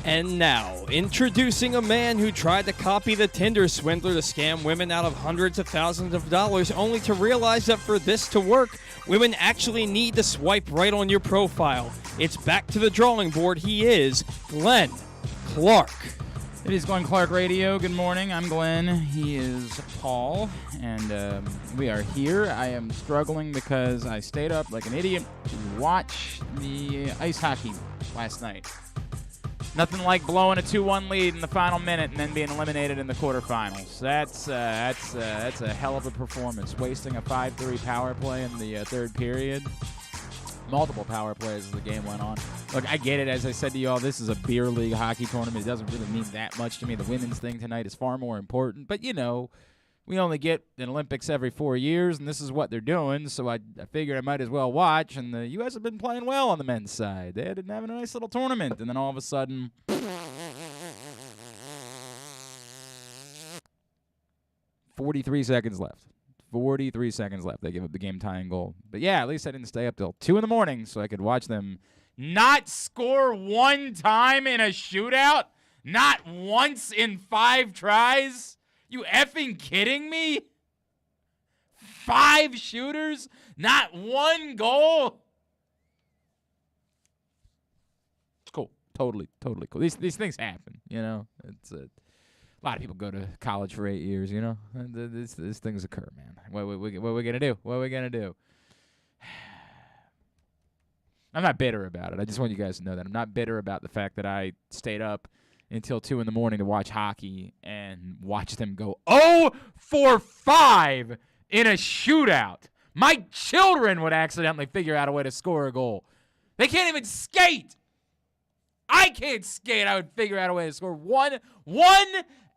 And now, introducing a man who tried to copy the Tinder swindler to scam women out of hundreds of thousands of dollars, only to realize that for this to work, women actually need to swipe right on your profile. It's back to the drawing board. He is Glenn Clark. It is Glenn Clark Radio. Good morning. I'm Glenn. He is Paul. And we are here. I am struggling because I stayed up like an idiot to watch the ice hockey last night. Nothing like blowing a 2-1 lead in the final minute and then being eliminated in the quarterfinals. That's a hell of a performance. Wasting a 5-3 power play in the third period. Multiple power plays as the game went on. Look, I get it. As I said to you all, this is a beer league hockey tournament. It doesn't really mean that much to me. The women's thing tonight is far more important. But, you know, we only get an Olympics every 4 years, and this is what they're doing. So I figured I might as well watch. And the U.S. have been playing well on the men's side. They had been having a nice little tournament. And then all of a sudden, 43 seconds left. 43 seconds left. They give up the game-tying goal. But, yeah, at least I didn't stay up till 2 in the morning so I could watch them not score one time in a shootout? Not once in 5 tries? You effing kidding me? 5 shooters? Not one goal? It's cool. Totally cool. These things happen, you know. It's a lot of people go to college for 8 years, you know. These things occur, man. What are we going to do? What are we going to do? I'm not bitter about it. I just want you guys to know that. I'm not bitter about the fact that I stayed up until 2 in the morning to watch hockey and watch them go 0-for-5 in a shootout. My children would accidentally figure out a way to score a goal. They can't even skate. I can't skate. I would figure out a way to score one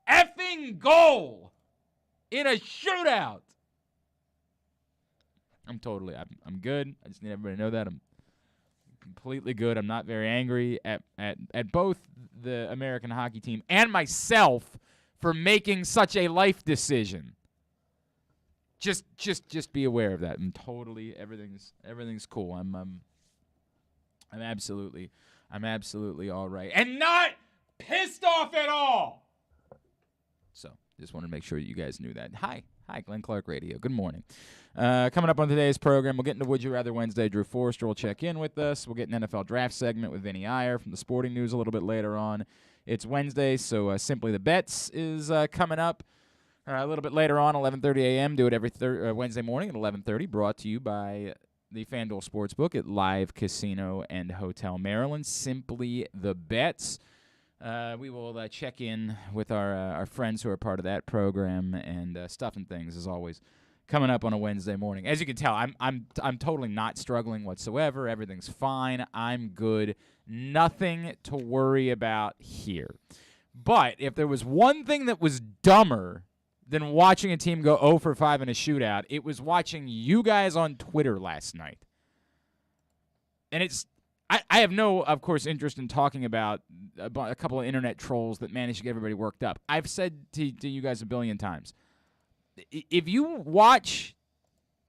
effing goal in a shootout. I'm good. I just need everybody to know that. I'm completely good. I'm not very angry at both the American hockey team and myself for making such a life decision. Just be aware of that. Everything's cool. I'm absolutely all right and not pissed off at all. So just wanted to make sure you guys knew that. Hi, Glenn Clark Radio. Good morning. Coming up on today's program, we'll get into Would You Rather Wednesday. Drew Forrester will check in with us. We'll get an NFL draft segment with Vinnie Iyer from the Sporting News a little bit later on. It's Wednesday, so Simply the Bets is coming up a little bit later on, 11:30 a.m. Do it every Wednesday morning at 11:30. Brought to you by the FanDuel Sportsbook at Live Casino and Hotel Maryland. Simply the Bets. We will check in with our friends who are part of that program and stuff and things as always coming up on a Wednesday morning. As you can tell, I'm totally not struggling whatsoever. Everything's fine. I'm good. Nothing to worry about here. But if there was one thing that was dumber than watching a team go 0-for-5 in a shootout, it was watching you guys on Twitter last night. And I have no, of course, interest in talking about a couple of internet trolls that managed to get everybody worked up. I've said to you guys a billion times, if you watch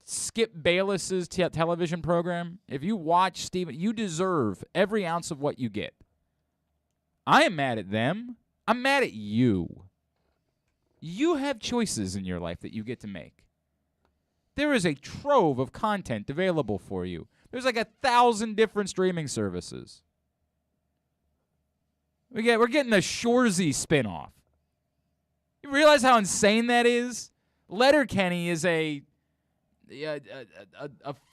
Skip Bayless's television program, if you watch Steven, you deserve every ounce of what you get. I am mad at them. I'm mad at you. You have choices in your life that you get to make. There is a trove of content available for you. There's like 1,000 different streaming services. We're getting a Shoresy spinoff. You realize how insane that is? Letterkenny is a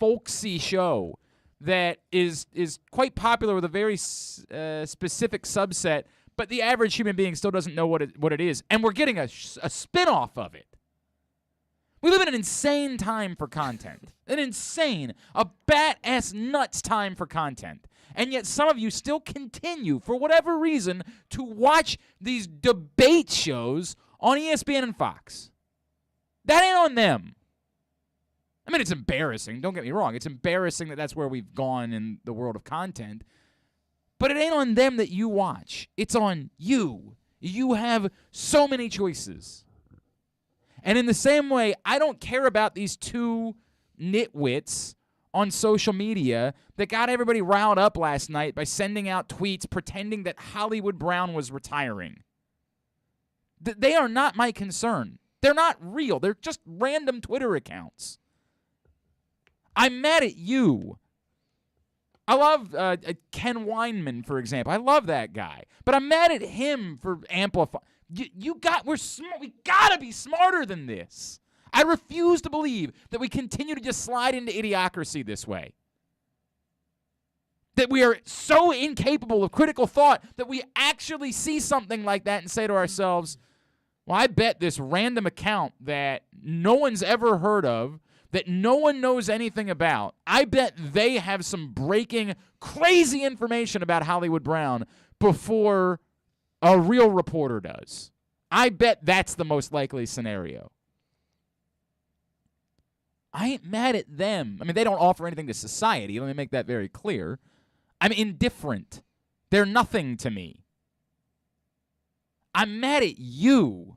folksy show that is quite popular with a very specific subset, but the average human being still doesn't know what it is, and we're getting a spinoff of it. We live in an insane time for content. A bat-ass nuts time for content. And yet some of you still continue, for whatever reason, to watch these debate shows on ESPN and Fox. That ain't on them. I mean, it's embarrassing. Don't get me wrong. It's embarrassing that that's where we've gone in the world of content. But it ain't on them that you watch. It's on you. You have so many choices. And in the same way, I don't care about these two nitwits on social media that got everybody riled up last night by sending out tweets pretending that Hollywood Brown was retiring. They are not my concern. They're not real. They're just random Twitter accounts. I'm mad at you. I love Ken Weinman, for example. I love that guy. But I'm mad at him for amplifying. We're smart. We gotta be smarter than this. I refuse to believe that we continue to just slide into idiocracy this way. That we are so incapable of critical thought that we actually see something like that and say to ourselves, well, I bet this random account that no one's ever heard of, that no one knows anything about, I bet they have some breaking, crazy information about Hollywood Brown before a real reporter does. I bet that's the most likely scenario. I ain't mad at them. I mean, they don't offer anything to society. Let me make that very clear. I'm indifferent. They're nothing to me. I'm mad at you.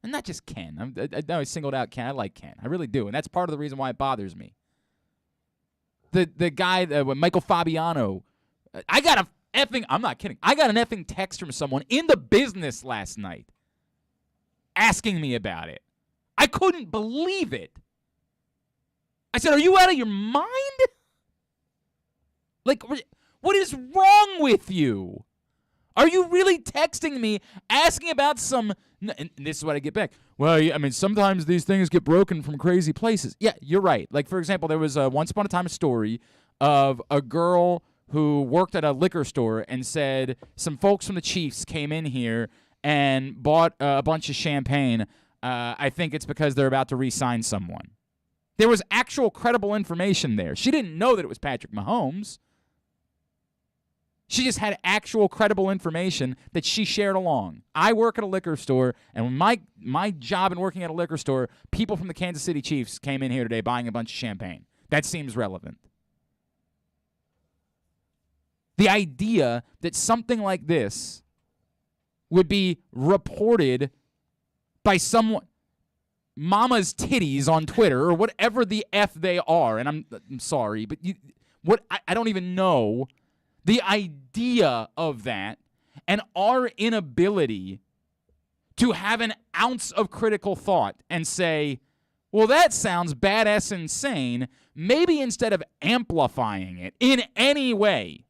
And not just Ken. I know I singled out Ken. I like Ken. I really do. And that's part of the reason why it bothers me. The guy, Michael Fabiano, I'm not kidding. I got an effing text from someone in the business last night asking me about it. I couldn't believe it. I said, are you out of your mind? Like, what is wrong with you? Are you really texting me asking about some... And this is what I get back. Well, I mean, sometimes these things get broken from crazy places. Yeah, you're right. Like, for example, there was once upon a time a story of a girl who worked at a liquor store and said some folks from the Chiefs came in here and bought a bunch of champagne. I think it's because they're about to re-sign someone. There was actual credible information there. She didn't know that it was Patrick Mahomes. She just had actual credible information that she shared along. I work at a liquor store, and my job in working at a liquor store, people from the Kansas City Chiefs came in here today buying a bunch of champagne. That seems relevant. The idea that something like this would be reported by someone... Mama's titties on Twitter or whatever the F they are, and I'm sorry, but I don't even know the idea of that and our inability to have an ounce of critical thought and say, well, that sounds badass insane. Maybe instead of amplifying it in any way,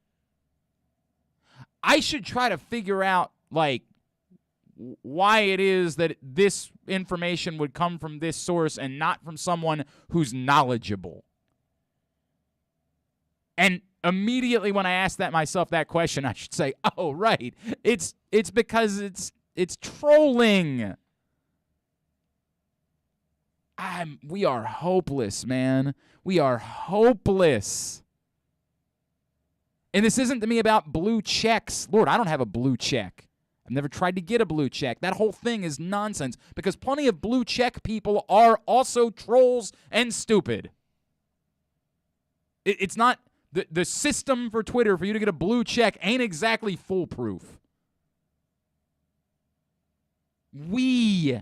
I should try to figure out, like, why it is that this information would come from this source and not from someone who's knowledgeable. And immediately when I ask myself that question, I should say, oh, right, it's because it's trolling. We are hopeless, man. We are hopeless. And this isn't to me about blue checks. Lord, I don't have a blue check. I've never tried to get a blue check. That whole thing is nonsense because plenty of blue check people are also trolls and stupid. It's not the system for Twitter for you to get a blue check ain't exactly foolproof. This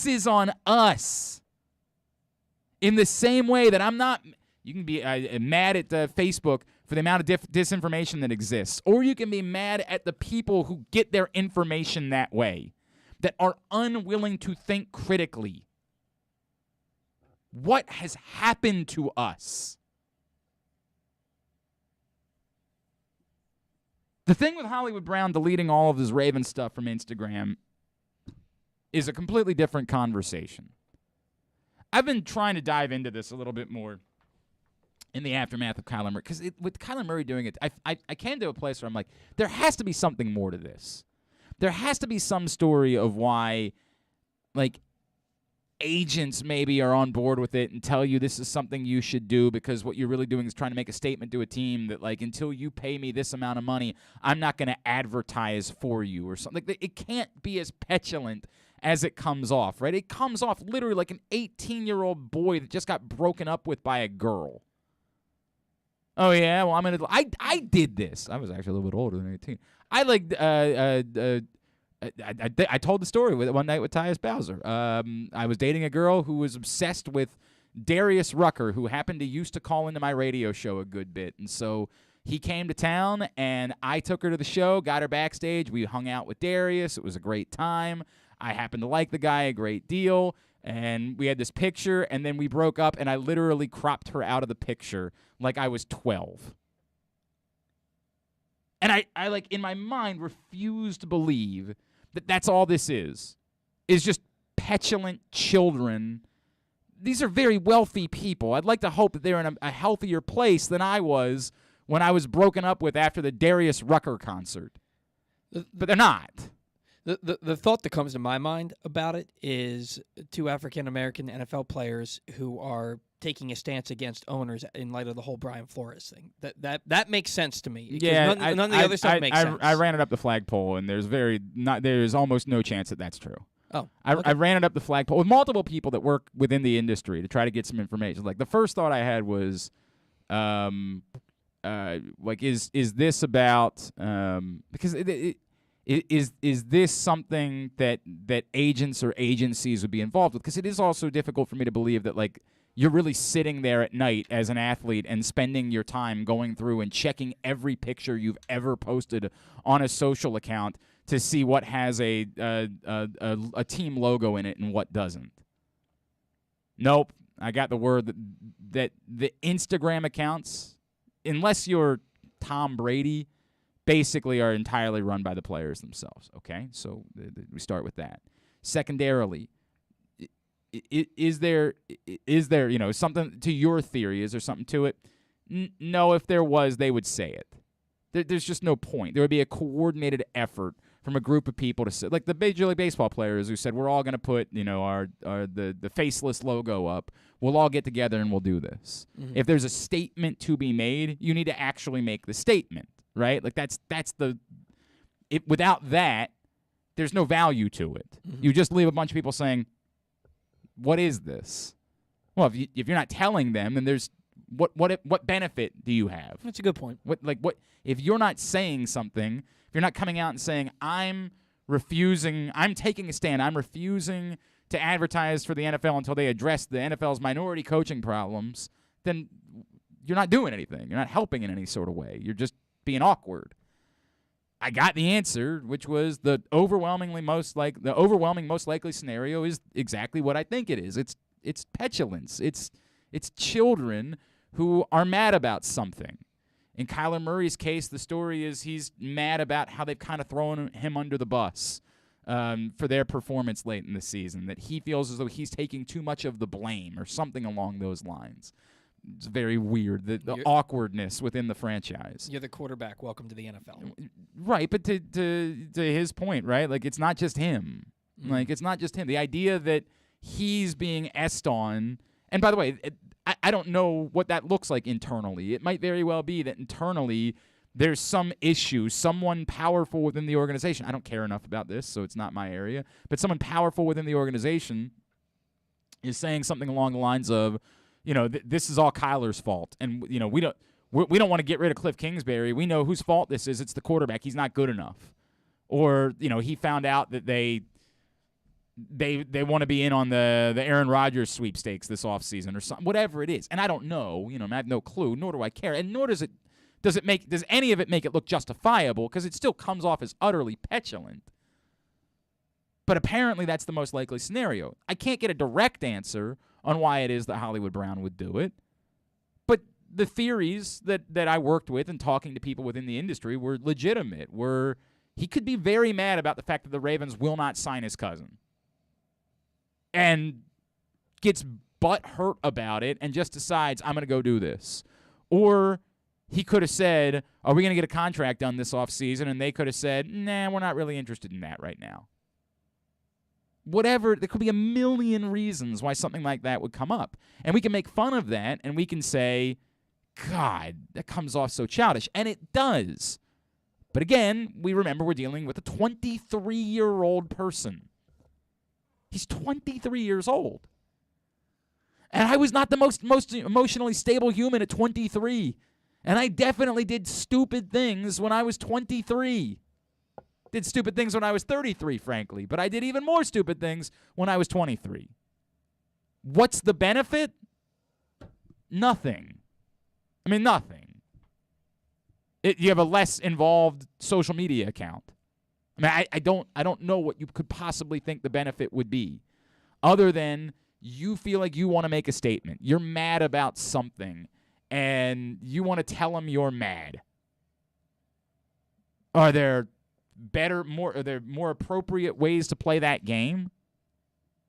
is on us. In the same way that I'm not, you can be mad at Facebook for the amount of disinformation that exists. Or you can be mad at the people who get their information that way, that are unwilling to think critically. What has happened to us? The thing with Hollywood Brown deleting all of his Raven stuff from Instagram is a completely different conversation. I've been trying to dive into this a little bit more in the aftermath of Kyler Murray, because with Kyler Murray doing it, I came to a place where I'm like, there has to be something more to this. There has to be some story of why, like, agents maybe are on board with it and tell you this is something you should do because what you're really doing is trying to make a statement to a team that, like, until you pay me this amount of money, I'm not going to advertise for you or something. Like, it can't be as petulant as it comes off, right? It comes off literally like an 18-year-old boy that just got broken up with by a girl. Oh, yeah? Well, I did this. I was actually a little bit older than 18. I told the story one night with Tyus Bowser. I was dating a girl who was obsessed with Darius Rucker, who happened to used to call into my radio show a good bit. And so he came to town, and I took her to the show, got her backstage. We hung out with Darius. It was a great time. I happened to like the guy a great deal, and we had this picture, and then we broke up, and I literally cropped her out of the picture like I was 12. And I like, in my mind, refuse to believe that that's all this is just petulant children. These are very wealthy people. I'd like to hope that they're in a healthier place than I was when I was broken up with after the Darius Rucker concert. But they're not. The thought that comes to my mind about it is two African-American NFL players who are taking a stance against owners in light of the whole Brian Flores thing. That makes sense to me. Yeah, none of the other stuff makes sense. I ran it up the flagpole, and there's almost no chance that that's true. Oh, I ran it up the flagpole with multiple people that work within the industry to try to get some information. Like, the first thought I had was, like, is this about because is this something that agents or agencies would be involved with? Because it is also difficult for me to believe that, like, you're really sitting there at night as an athlete and spending your time going through and checking every picture you've ever posted on a social account to see what has a team logo in it and what doesn't. Nope. I got the word that the Instagram accounts, unless you're Tom Brady, basically are entirely run by the players themselves. Okay? So we start with that. Secondarily, is there something to your theory? Is there something to it? No, if there was, they would say it. There's just no point. There would be a coordinated effort from a group of people to say, like the Major League Baseball players who said, we're all going to put, the faceless logo up. We'll all get together and we'll do this. Mm-hmm. If there's a statement to be made, you need to actually make the statement, right? Like without that, there's no value to it. Mm-hmm. You just leave a bunch of people saying, what is this? Well, if you're not telling them, then there's what benefit do you have? That's a good point. What if you're not saying something? If you're not coming out and saying, I'm taking a stand, I'm refusing to advertise for the NFL until they address the NFL's minority coaching problems, then you're not doing anything. You're not helping in any sort of way. You're just being awkward. I got the answer, which was the overwhelming most likely scenario is exactly what I think it is. It's petulance. It's children who are mad about something. In Kyler Murray's case, the story is he's mad about how they've kind of thrown him under the bus for their performance late in the season, that he feels as though he's taking too much of the blame or something along those lines. It's very weird, the awkwardness within the franchise. You're the quarterback. Welcome to the NFL. Right, but to his point, right? Like, it's not just him. Mm. Like, it's not just him. The idea that he's being essed on, and by the way, I don't know what that looks like internally. It might very well be that internally there's some issue, someone powerful within the organization. I don't care enough about this, so it's not my area. But someone powerful within the organization is saying something along the lines of, this is all Kyler's fault, and we don't want to get rid of Cliff Kingsbury. We know whose fault this is. It's the quarterback. He's not good enough, or he found out that they want to be in on the Aaron Rodgers sweepstakes this offseason or something, whatever it is. And I don't know. I have no clue. Nor do I care. And nor does any of it make it look justifiable, because it still comes off as utterly petulant. But apparently that's the most likely scenario. I can't get a direct answer on why it is that Hollywood Brown would do it. But the theories that I worked with and talking to people within the industry were legitimate. He could be very mad about the fact that the Ravens will not sign his cousin, and gets butthurt about it and just decides, I'm going to go do this. Or he could have said, are we going to get a contract done this offseason? And they could have said, nah, we're not really interested in that right now. Whatever, there could be a million reasons why something like that would come up. And we can make fun of that, and we can say, God, that comes off so childish. And it does. But again, we remember we're dealing with a 23-year-old person. He's 23 years old. And I was not the most emotionally stable human at 23. And I definitely did stupid things when I was 23. Did stupid things when I was 33, frankly. But I did even more stupid things when I was 23. What's the benefit? Nothing. I mean, nothing. You have a less involved social media account. I mean, I don't know what you could possibly think the benefit would be, other than you feel like you want to make a statement. You're mad about something, and you want to tell them you're mad. Are there more appropriate ways to play that game?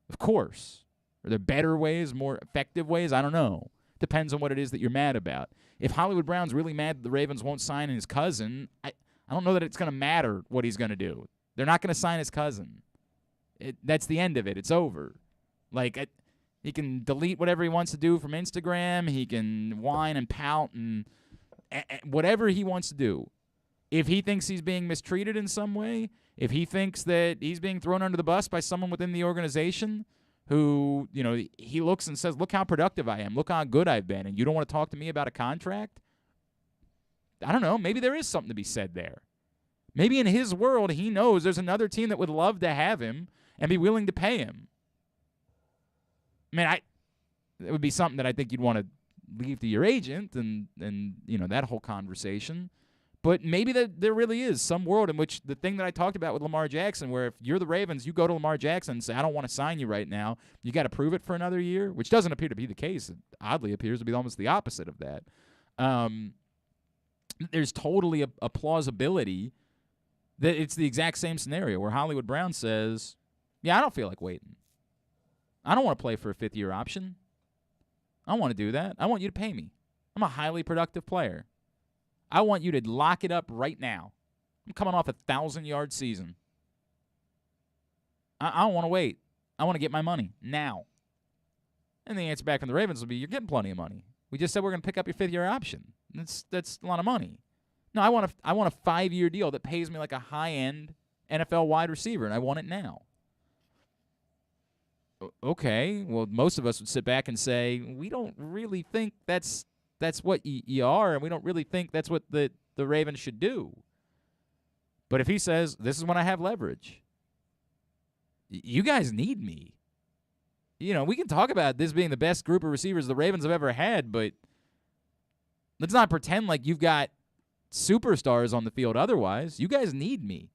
Of course. Are there better ways, more effective ways? I don't know. Depends on what it is that you're mad about. If Hollywood Brown's really mad that the Ravens won't sign his cousin, I don't know that it's going to matter what he's going to do. They're not going to sign his cousin. That's the end of it. It's over. Like, he can delete whatever he wants to do from Instagram. He can whine and pout and whatever he wants to do. If he thinks he's being mistreated in some way, if he thinks that he's being thrown under the bus by someone within the organization who, he looks and says, look how productive I am, look how good I've been, and you don't want to talk to me about a contract? I don't know. Maybe there is something to be said there. Maybe in his world, he knows there's another team that would love to have him and be willing to pay him. I mean, it would be something that I think you'd want to leave to your agent and that whole conversation. But maybe there really is some world in which the thing that I talked about with Lamar Jackson, where if you're the Ravens, you go to Lamar Jackson and say, I don't want to sign you right now. You got to prove it for another year, which doesn't appear to be the case. It oddly appears to be almost the opposite of that. There's totally a plausibility that it's the exact same scenario where Hollywood Brown says, yeah, I don't feel like waiting. I don't want to play for a fifth-year option. I don't want to do that. I want you to pay me. I'm a highly productive player. I want you to lock it up right now. I'm coming off a 1,000-yard season. I don't want to wait. I want to get my money now. And the answer back from the Ravens will be, you're getting plenty of money. We just said we're going to pick up your fifth-year option. That's a lot of money. No, I want a 5-year deal that pays me like a high-end NFL wide receiver, and I want it now. Okay, well, most of us would sit back and say, we don't really think that's what you are, and we don't really think that's what the Ravens should do. But if he says, this is when I have leverage, you guys need me. We can talk about this being the best group of receivers the Ravens have ever had, but let's not pretend like you've got superstars on the field otherwise. You guys need me.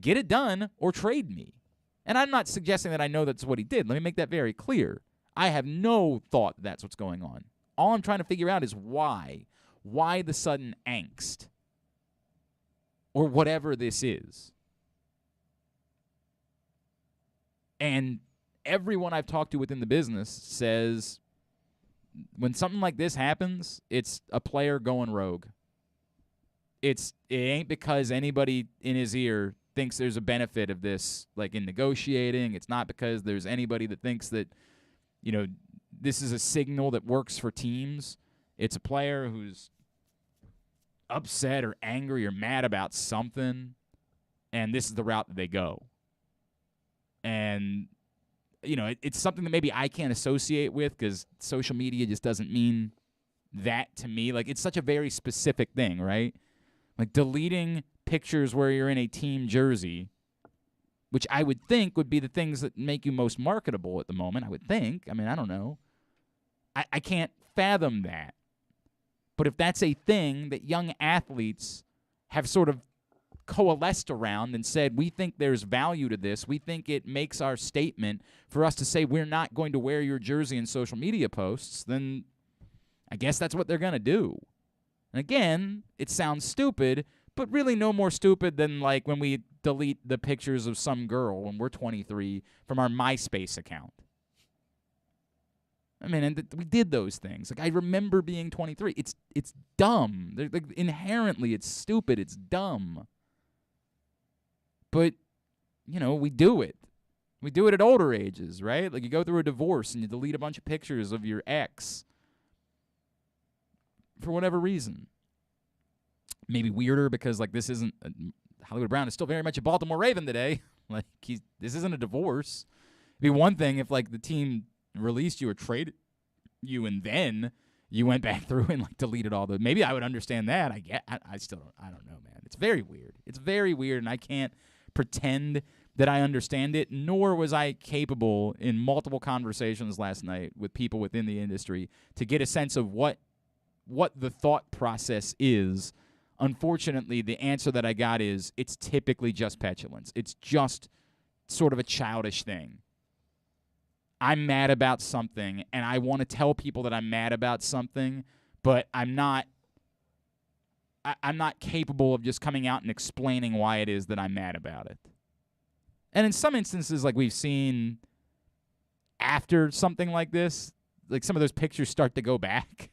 Get it done or trade me. And I'm not suggesting that I know that's what he did. Let me make that very clear. I have no thought that's what's going on. All I'm trying to figure out is why. Why the sudden angst? Or whatever this is. And everyone I've talked to within the business says when something like this happens, it's a player going rogue. It ain't because anybody in his ear thinks there's a benefit of this, like in negotiating. It's not because there's anybody that thinks that, this is a signal that works for teams. It's a player who's upset or angry or mad about something, and this is the route that they go. And, it's something that maybe I can't associate with because social media just doesn't mean that to me. Like, it's such a very specific thing, right? Like, deleting pictures where you're in a team jersey, which I would think would be the things that make you most marketable at the moment, I would think. I mean, I don't know. I can't fathom that. But if that's a thing that young athletes have sort of coalesced around and said, we think there's value to this, we think it makes our statement for us to say we're not going to wear your jersey in social media posts, then I guess that's what they're going to do. And again, it sounds stupid, but really no more stupid than like when we delete the pictures of some girl when we're 23 from our MySpace account. I mean, and we did those things. Like, I remember being 23. It's dumb. Like, inherently, it's stupid. It's dumb. But, we do it. We do it at older ages, right? Like, you go through a divorce and you delete a bunch of pictures of your ex for whatever reason. Maybe weirder because, like, this isn't Hollywood Brown is still very much a Baltimore Raven today. Like, this isn't a divorce. It'd be one thing if, like, the team released you or traded you and then you went back through and, like, deleted all the. Maybe I would understand that. I still don't. I don't know, man. It's very weird. It's very weird, and I can't pretend that I understand it, nor was I capable in multiple conversations last night with people within the industry to get a sense of what the thought process is. Unfortunately, the answer that I got is it's typically just petulance. It's just sort of a childish thing. I'm mad about something, and I want to tell people that I'm mad about something, but I'm not capable of just coming out and explaining why it is that I'm mad about it. And in some instances, like we've seen after something like this, like some of those pictures start to go back.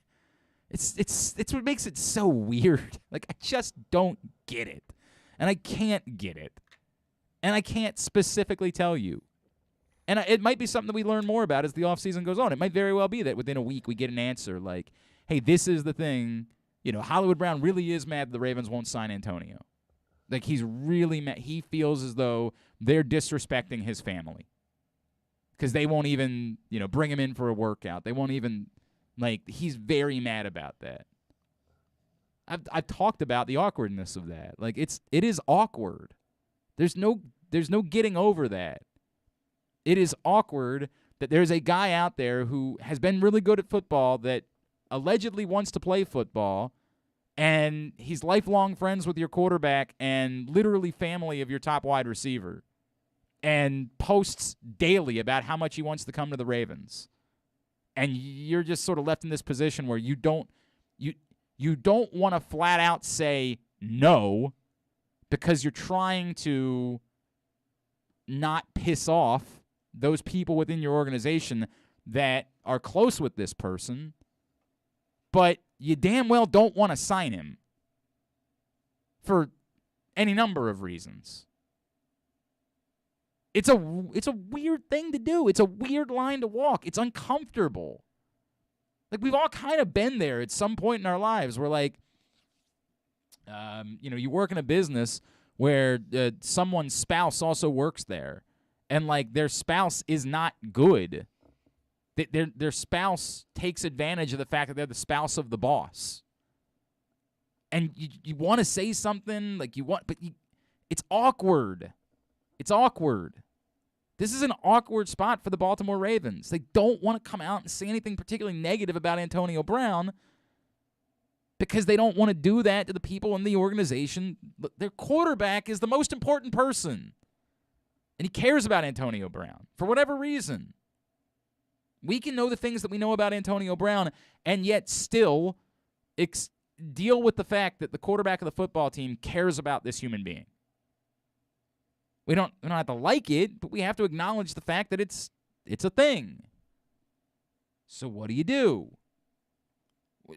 It's what makes it so weird. Like, I just don't get it. And I can't get it. And I can't specifically tell you. And it might be something that we learn more about as the offseason goes on. It might very well be that within a week we get an answer like, hey, this is the thing. Hollywood Brown really is mad the Ravens won't sign Antonio. Like, he's really mad. He feels as though they're disrespecting his family because they won't even, bring him in for a workout. They won't even, he's very mad about that. I've talked about the awkwardness of that. Like, it is awkward. There's no getting over that. It is awkward that there's a guy out there who has been really good at football that allegedly wants to play football, and he's lifelong friends with your quarterback and literally family of your top wide receiver, and posts daily about how much he wants to come to the Ravens. And you're just sort of left in this position where you don't want to flat out say no because you're trying to not piss off those people within your organization that are close with this person, but you damn well don't want to sign him for any number of reasons. It's a weird thing to do. It's a weird line to walk. It's uncomfortable. Like, we've all kind of been there at some point in our lives where, like, you work in a business where someone's spouse also works there, and, like, their spouse is not good. Their spouse takes advantage of the fact that they're the spouse of the boss. And you want to say something, but it's awkward. It's awkward. This is an awkward spot for the Baltimore Ravens. They don't want to come out and say anything particularly negative about Antonio Brown because they don't want to do that to the people in the organization. Their quarterback is the most important person, and he cares about Antonio Brown for whatever reason. We can know the things that we know about Antonio Brown and yet still deal with the fact that the quarterback of the football team cares about this human being. We don't have to like it, but we have to acknowledge the fact that it's a thing. So what do?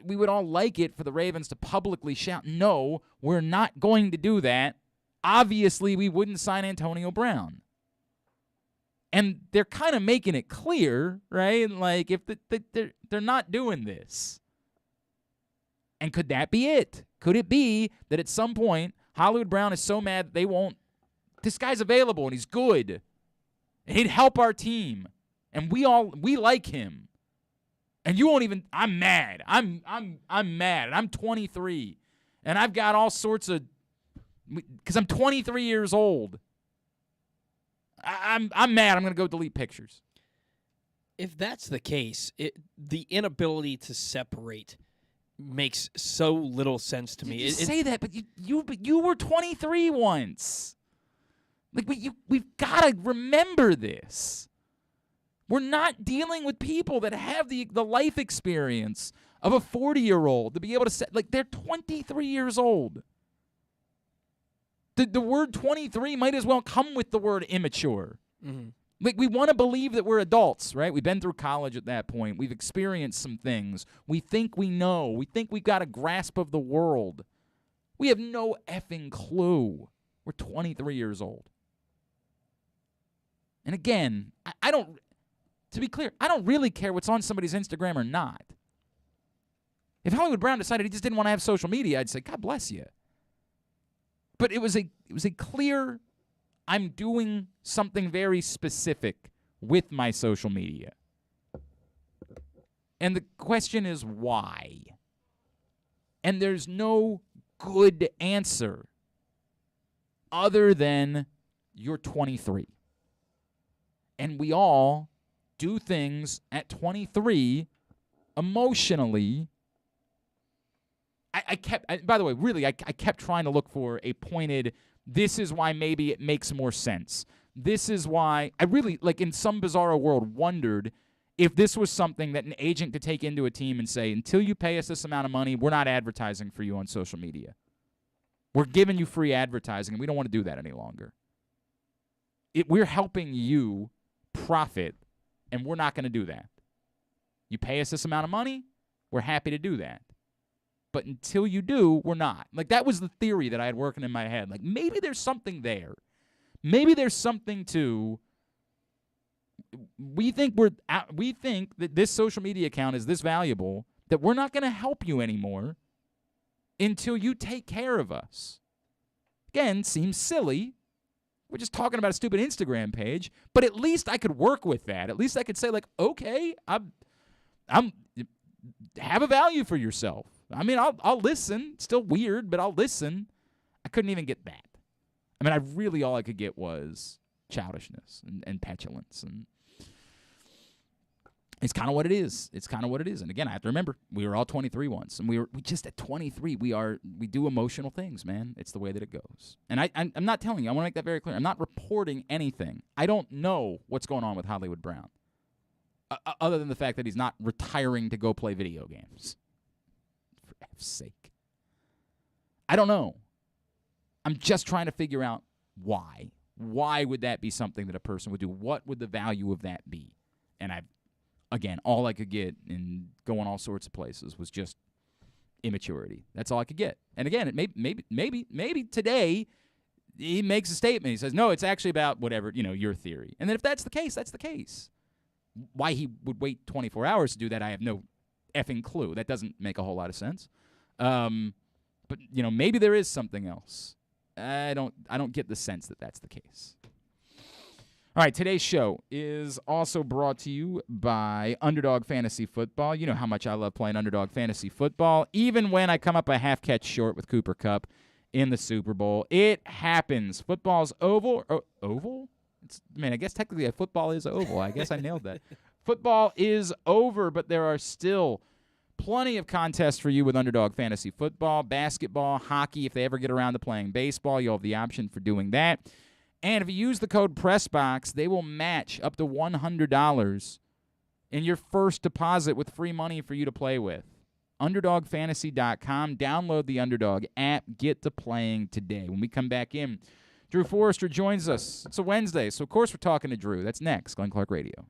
We would all like it for the Ravens to publicly shout, no, we're not going to do that. Obviously, we wouldn't sign Antonio Brown. And they're kind of making it clear, right? Like, if they're not doing this. And could that be it? Could it be that at some point, Hollywood Brown is so mad that they won't? This guy's available and he's good. And he'd help our team. And we like him. And you won't even. I'm mad. I'm mad. And I'm 23. And I've got all sorts of. Because I'm 23 years old. I'm mad. I'm going to go delete pictures. If that's the case, the inability to separate makes so little sense to me. You say that, but you were 23 once. Like, we've got to remember this. We're not dealing with people that have the life experience of a 40-year-old to be able to say, like, they're 23 years old. The word 23 might as well come with the word immature. Mm-hmm. Like, we want to believe that we're adults, right? We've been through college at that point. We've experienced some things. We think we know. We think we've got a grasp of the world. We have no effing clue. We're 23 years old. And again, I don't, to be clear, I don't really care what's on somebody's Instagram or not. If Hollywood Brown decided he just didn't want to have social media, I'd say, God bless you. But it was a clear, I'm doing something very specific with my social media. And the question is why? And there's no good answer other than you're 23. And we all do things at 23 emotionally. By the way, really, I kept trying to look for a pointed, this is why maybe it makes more sense. This is why I really, like, in some bizarro world, wondered if this was something that an agent could take into a team and say, until you pay us this amount of money, we're not advertising for you on social media. We're giving you free advertising, and we don't want to do that any longer. We're helping you profit, and we're not going to do that. You pay us this amount of money, we're happy to do that. But until you do, we're not. Like, that was the theory that I had working in my head. Like, maybe there's something there. Maybe there's something to, we think that this social media account is this valuable that we're not going to help you anymore until you take care of us. Again, seems silly. We're just talking about a stupid Instagram page, but at least I could work with that. At least I could say, like, okay, I'm have a value for yourself. I mean, I'll listen. It's still weird, but I'll listen. I couldn't even get that. I mean, all I could get was childishness and petulance, and it's kind of what it is. It's kind of what it is. And again, I have to remember, we were all 23 once, and we just at 23, we do emotional things, man. It's the way that it goes. And I'm not telling you. I want to make that very clear. I'm not reporting anything. I don't know what's going on with Hollywood Brown, other than the fact that he's not retiring to go play video games. For F's sake. I don't know. I'm just trying to figure out why. Why would that be something that a person would do? What would the value of that be? And again, all I could get in going all sorts of places was just immaturity. That's all I could get. And again, maybe today he makes a statement. He says, no, it's actually about whatever, your theory. And then if that's the case, that's the case. Why he would wait 24 hours to do that, I have no effing clue. That doesn't make a whole lot of sense. But maybe there is something else. I don't get the sense that that's the case. All right, today's show is also brought to you by Underdog Fantasy Football. You know how much I love playing Underdog Fantasy Football, even when I come up a half catch short with Cooper Kupp in the Super Bowl. It happens. Football's oval. Oval? I guess technically football is oval. I guess I nailed that. Football is over, but there are still plenty of contests for you with Underdog Fantasy Football, basketball, hockey. If they ever get around to playing baseball, you'll have the option for doing that. And if you use the code PRESSBOX, they will match up to $100 in your first deposit with free money for you to play with. UnderdogFantasy.com. Download the Underdog app. Get to playing today. When we come back in, Drew Forrester joins us. It's a Wednesday, so of course we're talking to Drew. That's next, Glenn Clark Radio.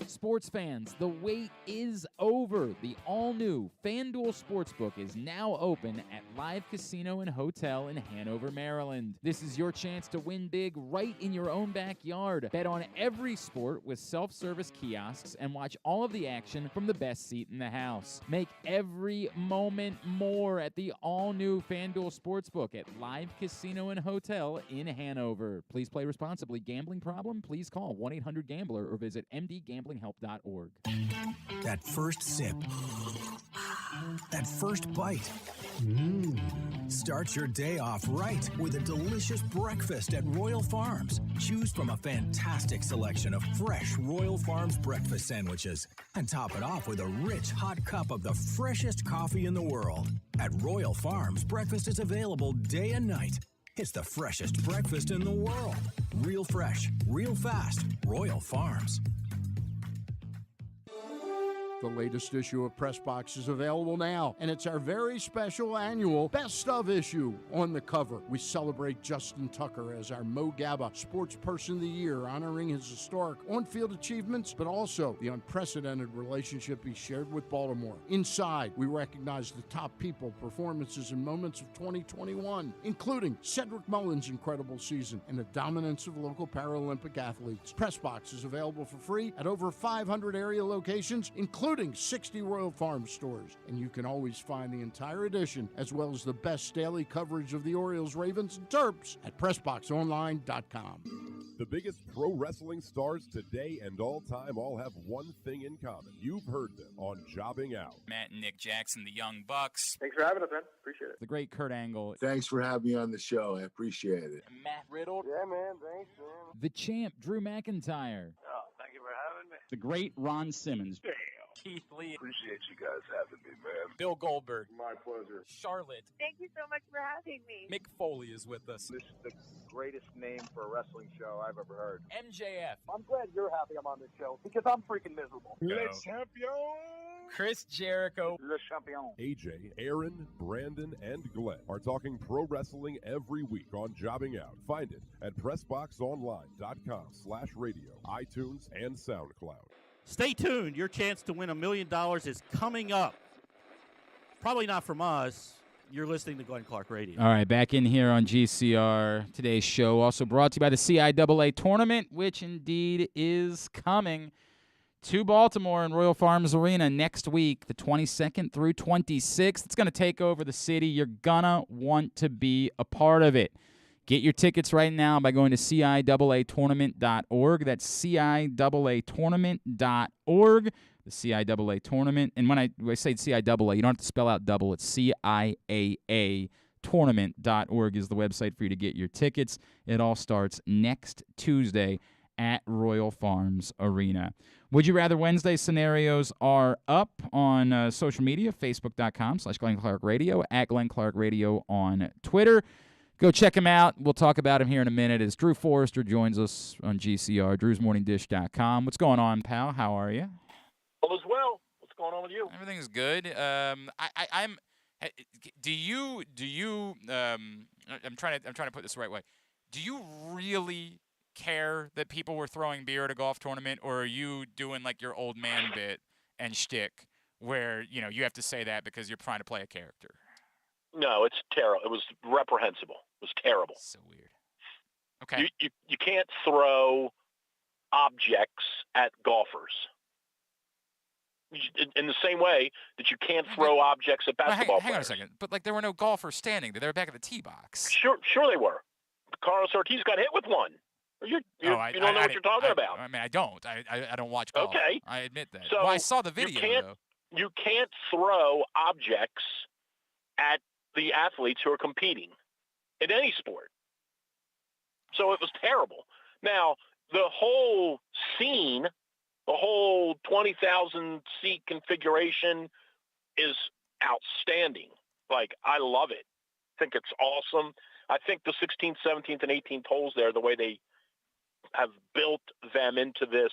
Sports fans, the wait is over. The all-new FanDuel Sportsbook is now open at Live Casino and Hotel in Hanover, Maryland. This is your chance to win big right in your own backyard. Bet on every sport with self-service kiosks and watch all of the action from the best seat in the house. Make every moment more at the all-new FanDuel Sportsbook at Live Casino and Hotel in Hanover. Please play responsibly. Gambling problem? Please call 1-800-GAMBLER or visit mdgamblinghelp.org. That first sip. That first bite. Start your day off right with a delicious breakfast at Royal Farms. Choose from a fantastic selection of fresh Royal Farms breakfast sandwiches and top it off with a rich hot cup of the freshest coffee in the world. At Royal Farms, breakfast is available day and night. It's the freshest breakfast in the world. Real fresh, real fast. Royal Farms. The latest issue of PressBox is available now, and it's our very special annual Best Of issue. On the cover, we celebrate Justin Tucker as our Mo Gabba Sports Person of the Year, honoring his historic on-field achievements, but also the unprecedented relationship he shared with Baltimore. Inside, we recognize the top people, performances, and moments of 2021, including Cedric Mullins' incredible season and the dominance of local Paralympic athletes. PressBox is available for free at over 500 area locations, including 60 Royal Farms stores. And you can always find the entire edition, as well as the best daily coverage of the Orioles, Ravens, and Terps at PressBoxOnline.com. The biggest pro wrestling stars today and all time all have one thing in common. You've heard them on Jobbing Out. Matt and Nick Jackson, the Young Bucks. Thanks for having us, man. Appreciate it. The great Kurt Angle. Thanks for having me on the show. I appreciate it. Matt Riddle. Yeah, man. Thanks, man. The champ, Drew McIntyre. Oh, thank you for having me. The great Ron Simmons. Damn. Keith Lee. Appreciate you guys having me, man. Bill Goldberg. My pleasure. Charlotte. Thank you so much for having me. Mick Foley is with us. This is the greatest name for a wrestling show I've ever heard. MJF. I'm glad you're happy I'm on this show because I'm freaking miserable. Le champion. Chris Jericho. Le champion. AJ, Aaron, Brandon, and Glenn are talking pro wrestling every week on Jobbing Out. Find it at PressBoxOnline.com/radio, iTunes, and SoundCloud. Stay tuned. Your chance to win $1 million is coming up. Probably not from us. You're listening to Glenn Clark Radio. All right, back in here on GCR. Today's show also brought to you by the CIAA tournament, which indeed is coming to Baltimore and Royal Farms Arena next week, the 22nd through 26th. It's going to take over the city. You're going to want to be a part of it. Get your tickets right now by going to CIAAtournament.org. That's CIAAtournament.org. The CIAA tournament. And when I say CIAA, you don't have to spell out double. It's CIAAtournament.org is the website for you to get your tickets. It all starts next Tuesday at Royal Farms Arena. Would You Rather Wednesday scenarios are up on social media, facebook.com/Glenn Clark Radio, at Glenn Clark Radio on Twitter. Go check him out. We'll talk about him here in a minute as Drew Forrester joins us on GCR, drewsmorningdish.com. What's going on, pal? How are you? All is well. What's going on with you? Everything's good. I'm trying to put this the right way. Do you really care that people were throwing beer at a golf tournament, or are you doing like your old man bit and shtick where, you know, you have to say that because you're trying to play a character? No, it's terrible. It was reprehensible. It was terrible. So weird. Okay. You can't throw objects at golfers. In the same way that you can't throw objects at basketball players. Hang on a second. But, like, there were no golfers standing there. They were back at the tee box. Sure they were. Carlos Ortiz got hit with one. You don't know what you're talking about. I mean, I don't. I don't watch golf. Okay. I admit that. So well, I saw the video, though. You can't throw objects at the athletes who are competing in any sport. So it was terrible. Now, the whole scene, the whole 20,000-seat configuration is outstanding. Like, I love it. I think it's awesome. I think the 16th, 17th, and 18th holes there, the way they have built them into this,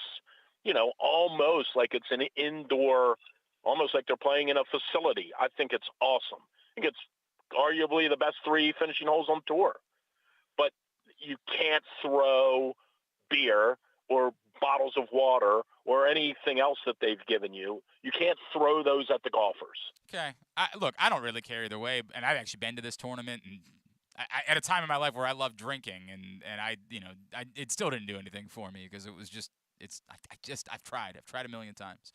you know, almost like it's an indoor, almost like they're playing in a facility. I think it's awesome. I think it's arguably the best 3 finishing holes on tour. But you can't throw beer or bottles of water or anything else that they've given you. You can't throw those at the golfers. Okay. Look, I don't really care either way, and I've actually been to this tournament, and I at a time in my life where I loved drinking, and it still didn't do anything for me because it was just I've tried a million times.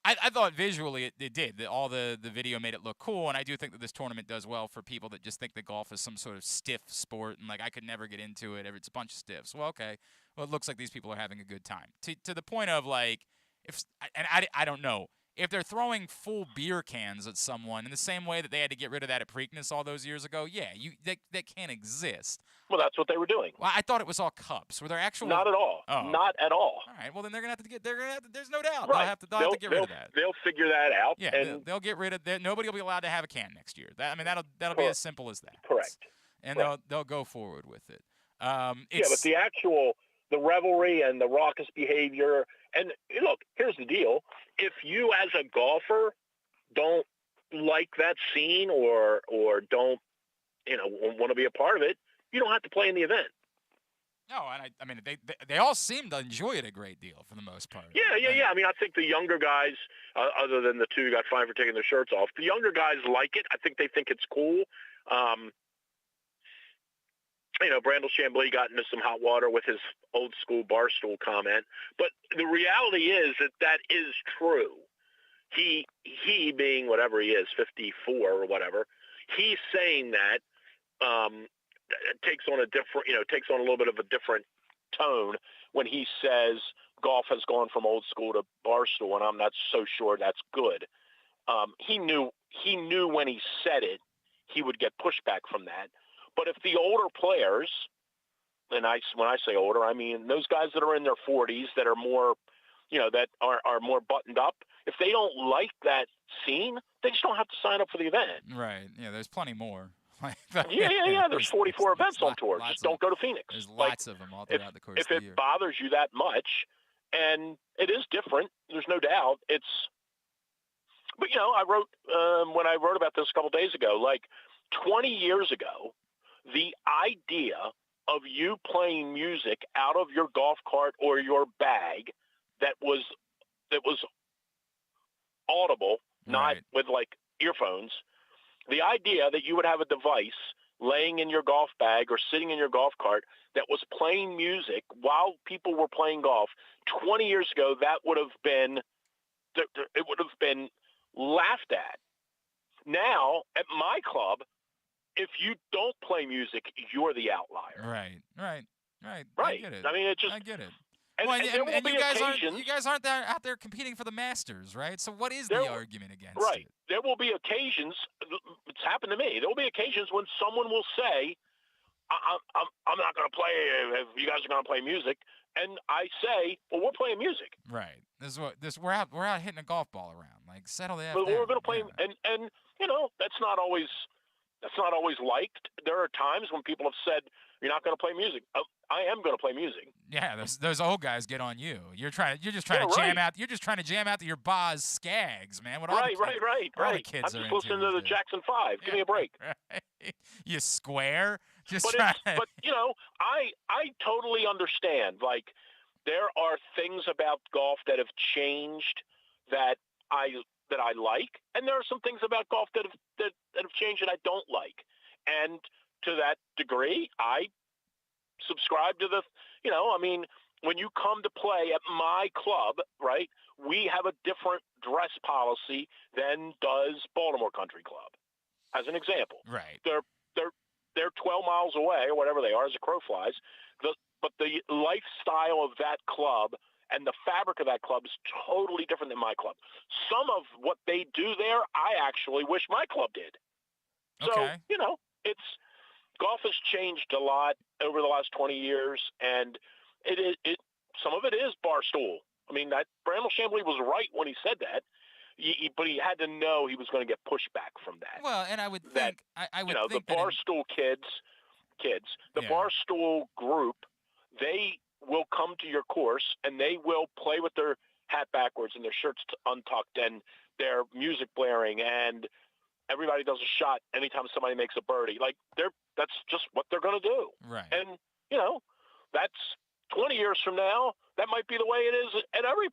I thought visually it did. All the video made it look cool, and I do think that this tournament does well for people that just think that golf is some sort of stiff sport, and like I could never get into it. It's a bunch of stiffs. Well, okay. Well, it looks like these people are having a good time. To the point of like, I don't know. If they're throwing full beer cans at someone in the same way that they had to get rid of that at Preakness all those years ago, yeah, that can't exist. Well, that's what they were doing. Well, I thought it was all cups. Were there actual? Not at all. Oh. Not at all. All right. Well, then they're gonna have to get. There's no doubt. Right. They'll have to get rid of that. They'll figure that out. Yeah. And they'll get rid of that. Nobody will be allowed to have a can next year. That'll be as simple as that. Correct. And they'll go forward with it. But the revelry and the raucous behavior. And look, here's the deal. If you as a golfer don't like that scene or don't, want to be a part of it, you don't have to play in the event. No, and I mean, they all seem to enjoy it a great deal for the most part. Yeah. I mean, I think the younger guys, other than the 2 who got fined for taking their shirts off, the younger guys like it. I think they think it's cool. Brandel Chambly got into some hot water with his old school barstool comment. But the reality is that is true. He being whatever he is, 54 or whatever, he's saying that takes on a different, takes on a little bit of a different tone when he says golf has gone from old school to barstool, and I'm not so sure that's good. He knew when he said it, he would get pushback from that. But if the older players, and when I say older, I mean those guys that are in their 40s that are more, that are more buttoned up, if they don't like that scene, they just don't have to sign up for the event. Right. Yeah, there's plenty more. Yeah. There's 44 events on tour. Just don't go to Phoenix. There's lots of them all throughout the course of the year. If it bothers you that much, and it is different, there's no doubt. But I wrote when I wrote about this a couple days ago, like 20 years ago, the idea of you playing music out of your golf cart or your bag that was audible, not with like earphones. The idea that you would have a device laying in your golf bag or sitting in your golf cart that was playing music while people were playing golf 20 years ago, it would have been laughed at. Now, at my club, if you don't play music, you're the outlier. Right. I get it. I mean, I get it. And you guys aren't out there competing for the Masters, right? So what is the argument against it? There will be occasions. It's happened to me. There will be occasions when someone will say, "I'm not going to play if you guys are going to play music," and I say, "Well, we're playing music." Right. We're out hitting a golf ball around. Like settle that. But we're going to play, and that's not always liked. There are times when people have said, "You're not going to play music." I am going to play music. Yeah, those old guys get on you. You're just trying to jam out. You're just trying to jam out to your Baz Skaggs, man. What right. All the kids I'm just listening to the Jackson 5. Give me a break. Right. You square. But I totally understand. Like, there are things about golf that have changed that I like, and there are some things about golf that have changed that I don't like. And to that degree, I subscribe to when you come to play at my club, right, we have a different dress policy than does Baltimore Country Club, as an example. Right. They're 12 miles away or whatever they are as a crow flies. But the lifestyle of that club and the fabric of that club is totally different than my club. Some of what they do there, I actually wish my club did. Okay. So, golf has changed a lot over the last 20 years, and some of it is barstool. I mean, Bramble Chambly was right when he said that, but he had to know he was going to get pushback from that. Well, and I would think the barstool kids, the barstool group, they will come to your course and they will play with their hat backwards and their shirts untucked and their music blaring, and everybody does a shot anytime somebody makes a birdie. Like, that's just what they're going to do. Right. And, that's 20 years from now, that might be the way it is at every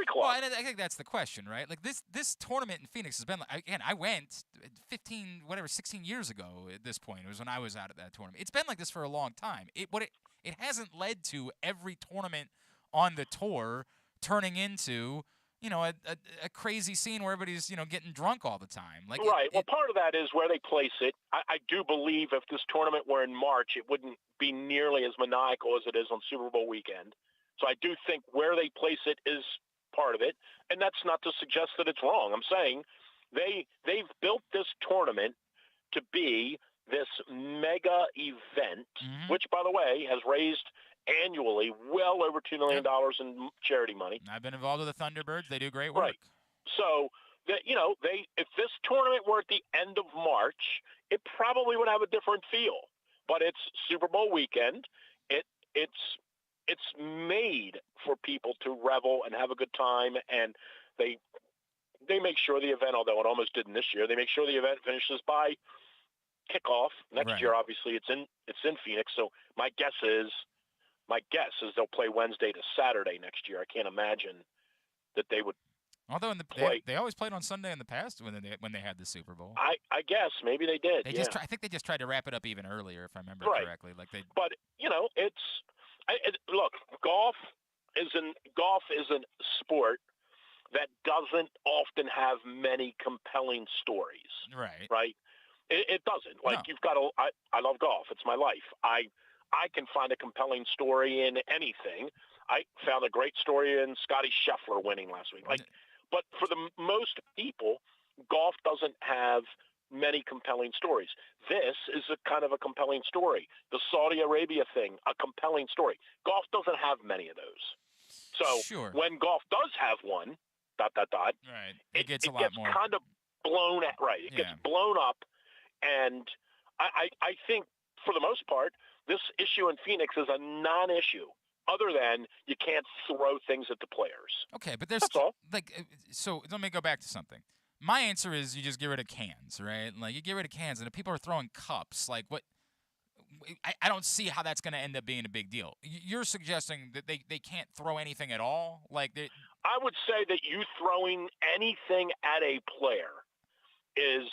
club. Well, and I think that's the question, right? Like, this tournament in Phoenix has been, again, I went 16 years ago at this point. It was when I was out at that tournament. It's been like this for a long time. It hasn't led to every tournament on the tour turning into a crazy scene where everybody's, getting drunk all the time. Like, right. Well, part of that is where they place it. I do believe if this tournament were in March, it wouldn't be nearly as maniacal as it is on Super Bowl weekend. So I do think where they place it is part of it. And that's not to suggest that it's wrong. I'm saying they've built this tournament to be this mega event, which, by the way, has raised annually well over $2 million in charity money. I've been involved with the Thunderbirds. They do great work. Right. So, if this tournament were at the end of March, it probably would have a different feel. But it's Super Bowl weekend. It's made for people to revel and have a good time, and they make sure the event, although it almost didn't this year, they make sure the event finishes by kickoff. Next year, obviously, it's in Phoenix. So my guess is they'll play Wednesday to Saturday next year. I can't imagine that they would. Although they always played on Sunday in the past when they had the Super Bowl. I guess maybe they did. I think they just tried to wrap it up even earlier, if I remember correctly. But look, golf is a sport that doesn't often have many compelling stories. Right. Right. It doesn't. Like, No. you've got to. I love golf. It's my life. I can find a compelling story in anything. I found a great story in Scotty Scheffler winning last week. Like, but for the most people, golf doesn't have many compelling stories. This is a kind of a compelling story. The Saudi Arabia thing, a compelling story. Golf doesn't have many of those. So Sure. when golf does have one, ... Right. It gets a lot more. kind of blown at, right. It gets blown up, and I think for the most part, this issue in Phoenix is a non-issue, other than you can't throw things at the players. Okay, but there's That's all. like, so let me go back to something. My answer is you just get rid of cans, right? Like, you get rid of cans, and if people are throwing cups, like, what? I don't see how that's going to end up being a big deal. You're suggesting that they can't throw anything at all? Like, I would say that you throwing anything at a player is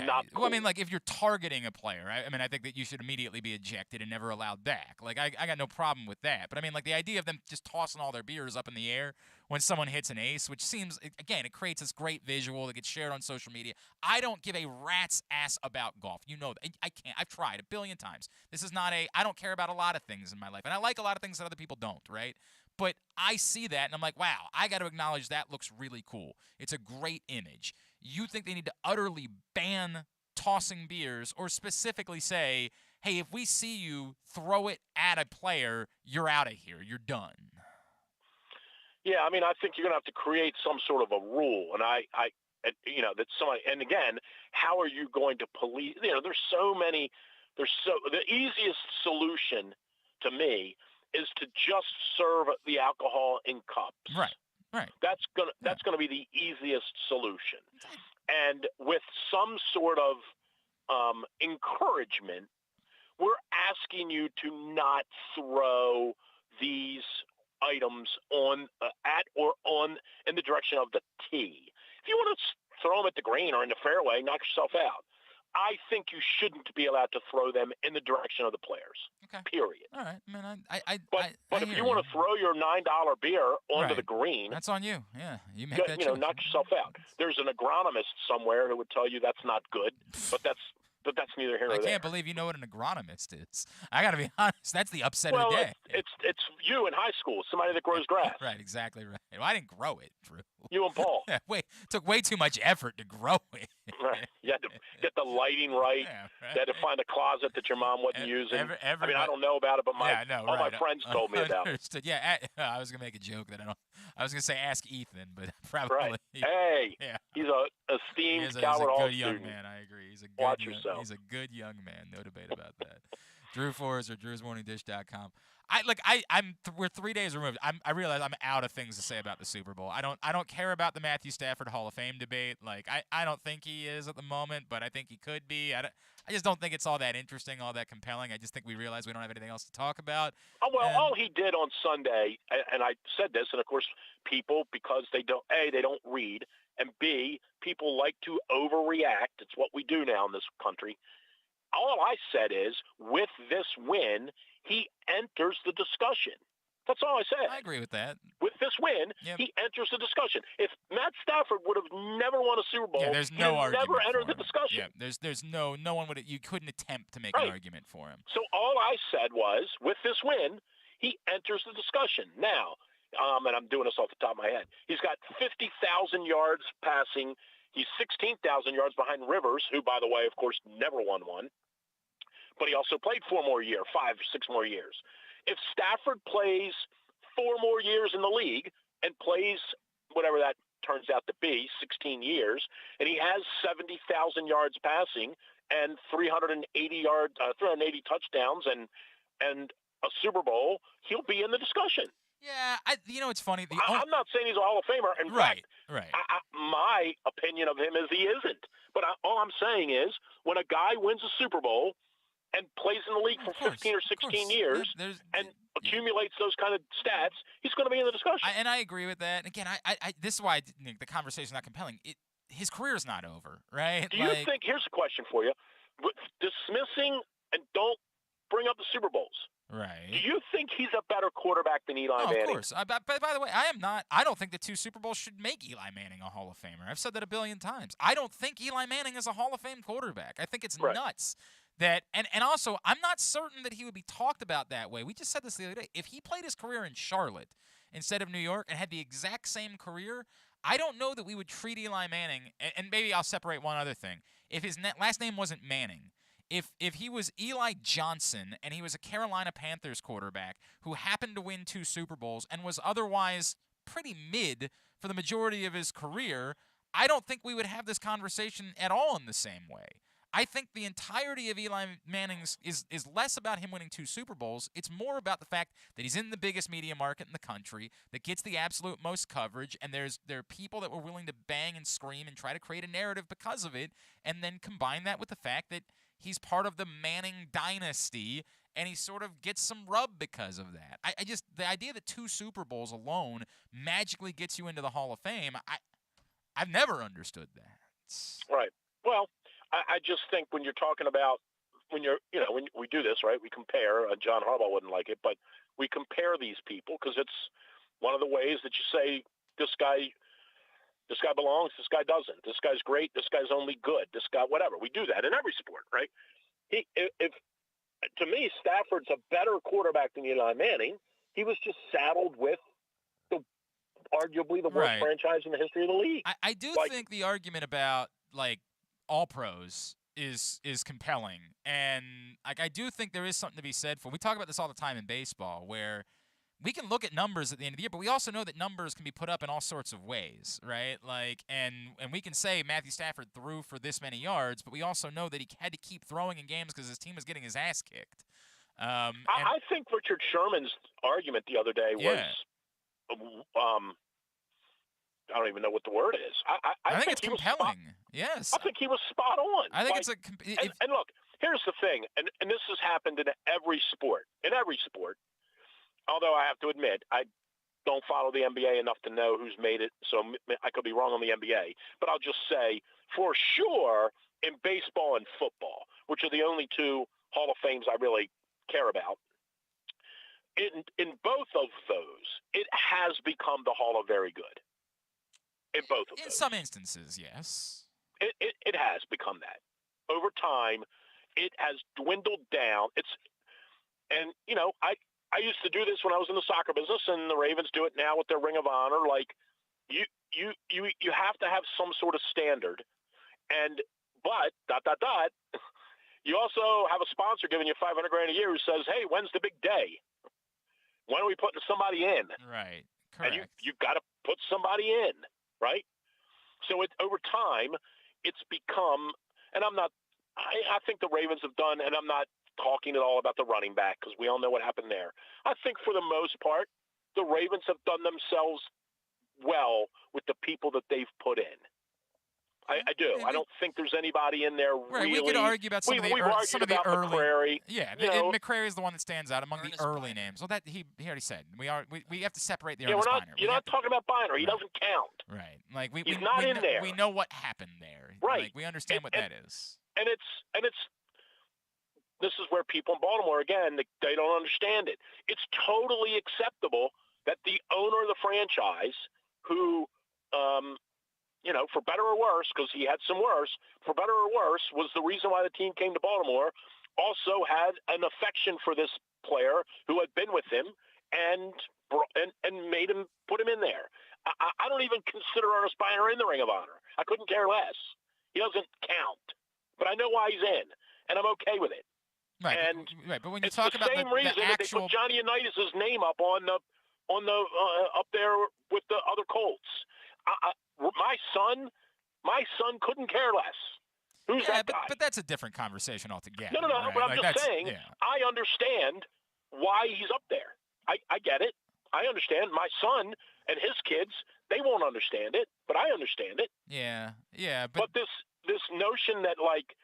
not cool. Well, I mean, like, if you're targeting a player, I mean, I think that you should immediately be ejected and never allowed back. Like, I got no problem with that. But, I mean, like, the idea of them just tossing all their beers up in the air when someone hits an ace, which seems, again, it creates this great visual that gets shared on social media. I don't give a rat's ass about golf. You know that. I can't. I've tried a billion times. This is not I don't care about a lot of things in my life. And I like a lot of things that other people don't, right? But I see that, and I'm like, wow, I got to acknowledge that looks really cool. It's a great image. You think they need to utterly ban tossing beers, or specifically say, hey, if we see you throw it at a player, you're out of here. You're done. Yeah, I mean, I think you're going to have to create some sort of a rule, and that somebody. And again, how are you going to police? You know, the easiest solution to me is to just serve the alcohol in cups. Right. That's gonna be the easiest solution, and with some sort of encouragement, we're asking you to not throw these items at or in the direction of the tee. If you want to throw them at the green or in the fairway, knock yourself out. I think you shouldn't be allowed to throw them in the direction of the players. Okay. Period. All right. I mean, But if you want to throw your $9 beer onto the green, that's on you. Yeah, you make that choice. Knock yourself out. There's an agronomist somewhere who would tell you that's not good, but that's neither here nor there. I can't believe you know what an agronomist is. I got to be honest. That's the upset of the day. It's you in high school, somebody that grows grass. Right, exactly right. Well, I didn't grow it, Drew. You and Paul. Took way too much effort to grow it. Right. You had to get the lighting right. Yeah, right. You had to find a closet that your mom wasn't using. I mean, I don't know about it, but all my friends told me about it. Yeah, I was going to make a joke that I was going to say ask Ethan, but probably. Right. Hey, he's a esteemed Calvert Hall student. He's a good young man, I agree. He's a good Watch yourself. He's a good young man. No debate about that. Drew Forrester, Drew'sMorningDish.com. We're 3 days removed. I realize I'm out of things to say about the Super Bowl. I don't care about the Matthew Stafford Hall of Fame debate. Like, I don't think he is at the moment, but I think he could be. I just don't think it's all that interesting, all that compelling. I just think we realize we don't have anything else to talk about. Oh, well, all he did on Sunday, and I said this, and of course people, because they don't read, and B, people like to overreact. It's what we do now in this country. All I said is, with this win, he enters the discussion. That's all I said. I agree with that. With this win, he enters the discussion. If Matt Stafford would have never won a Super Bowl, there's no argument never entered for the discussion. Yeah, there's no one would. You couldn't attempt to make an argument for him. So all I said was, with this win, he enters the discussion. Now, and I'm doing this off the top of my head, he's got 50,000 yards passing. He's 16,000 yards behind Rivers, who, by the way, of course, never won one. But he also played 5 or 6 more years. If Stafford plays 4 more years in the league and plays whatever that turns out to be, 16 years, and he has 70,000 yards passing and 380 touchdowns and a Super Bowl, he'll be in the discussion. Yeah, it's funny. I'm not saying he's a Hall of Famer. In fact, right. My opinion of him is he isn't. But all I'm saying is, when a guy wins a Super Bowl and plays in the league for 15 or 16 years and accumulates those kind of stats, he's going to be in the discussion. And I agree with that. And again, this is why the conversation is not compelling. His career is not over, right? Do you think – here's a question for you. Dismissing and don't bring up the Super Bowls. Right. Do you think he's a better quarterback than Eli Manning? Of course. But by the way, I am not. I don't think the 2 Super Bowls should make Eli Manning a Hall of Famer. I've said that a billion times. I don't think Eli Manning is a Hall of Fame quarterback. I think it's nuts that, and also, I'm not certain that he would be talked about that way. We just said this the other day. If he played his career in Charlotte instead of New York and had the exact same career, I don't know that we would treat Eli Manning, and maybe I'll separate one other thing. If his last name wasn't Manning, if he was Eli Johnson and he was a Carolina Panthers quarterback who happened to win 2 Super Bowls and was otherwise pretty mid for the majority of his career, I don't think we would have this conversation at all in the same way. I think the entirety of Eli Manning's is less about him winning 2 Super Bowls. It's more about the fact that he's in the biggest media market in the country, that gets the absolute most coverage, and there are people that were willing to bang and scream and try to create a narrative because of it, and then combine that with the fact that he's part of the Manning dynasty, and he sort of gets some rub because of that. I just, the idea that 2 Super Bowls alone magically gets you into the Hall of Fame, I've never understood that. Right. Well, I just think when you're talking about, when we do this, right, we compare, John Harbaugh wouldn't like it, but we compare these people because it's one of the ways that you say this guy belongs, this guy doesn't, this guy's great, this guy's only good, this guy, whatever. We do that in every sport, right? To me, Stafford's a better quarterback than Eli Manning. He was just saddled with arguably the worst franchise in the history of the league. I do think the argument about, like, all pros is compelling, and like I do think there is something to be said for. We talk about this all the time in baseball, where we can look at numbers at the end of the year, but we also know that numbers can be put up in all sorts of ways, right? Like, and we can say Matthew Stafford threw for this many yards, but we also know that he had to keep throwing in games because his team was getting his ass kicked. I think Richard Sherman's argument the other day was, I don't even know what the word is. I think it's compelling. Yes. I think he was spot on. I think and look, here's the thing, and this has happened in every sport. In every sport, although I have to admit, I don't follow the NBA enough to know who's made it, so I could be wrong on the NBA. But I'll just say, for sure, in baseball and football, which are the only 2 Hall of Fames I really care about, in both of those, it has become the Hall of Very Good. In both of those. In some instances, yes. It has become that. Over time, it has dwindled down. I used to do this when I was in the soccer business, and the Ravens do it now with their Ring of Honor. Like, you have to have some sort of standard, but ... You also have a sponsor giving you $500,000 a year who says, "Hey, when's the big day? When are we putting somebody in?" Right. Correct. And you've got to put somebody in, right? So over time, it's become, and I think the Ravens have done, and I'm not talking at all about the running back because we all know what happened there. I think for the most part, the Ravens have done themselves well with the people that they've put in. I do. I don't think there's anybody in there really. We could argue about some of the early. McCrary. Yeah, and McCrary is the one that stands out among the early names. Well, that he already said. We have to separate the Ernest Biner. You're not talking about Biner. He doesn't count. Right. Like he's not in there. We know what happened there. Right. Like, we understand what that is. And this is where people in Baltimore, again, they don't understand it. It's totally acceptable that the owner of the franchise, who, for better or worse, because he had some worse, for better or worse, was the reason why the team came to Baltimore, also had an affection for this player who had been with him and made him, put him in there. I don't even consider Ernest Biner in the Ring of Honor. I couldn't care less. He doesn't count. But I know why he's in, and I'm okay with it. Right, and but when you talk about the same reason that they put Johnny Unitas' name up on the up there with the other Colts. My son couldn't care less. Who's that guy? But that's a different conversation altogether. No. Right? But I'm just saying, I understand why he's up there. I get it. I understand. My son and his kids, they won't understand it, but I understand it. Yeah. But this notion that, like,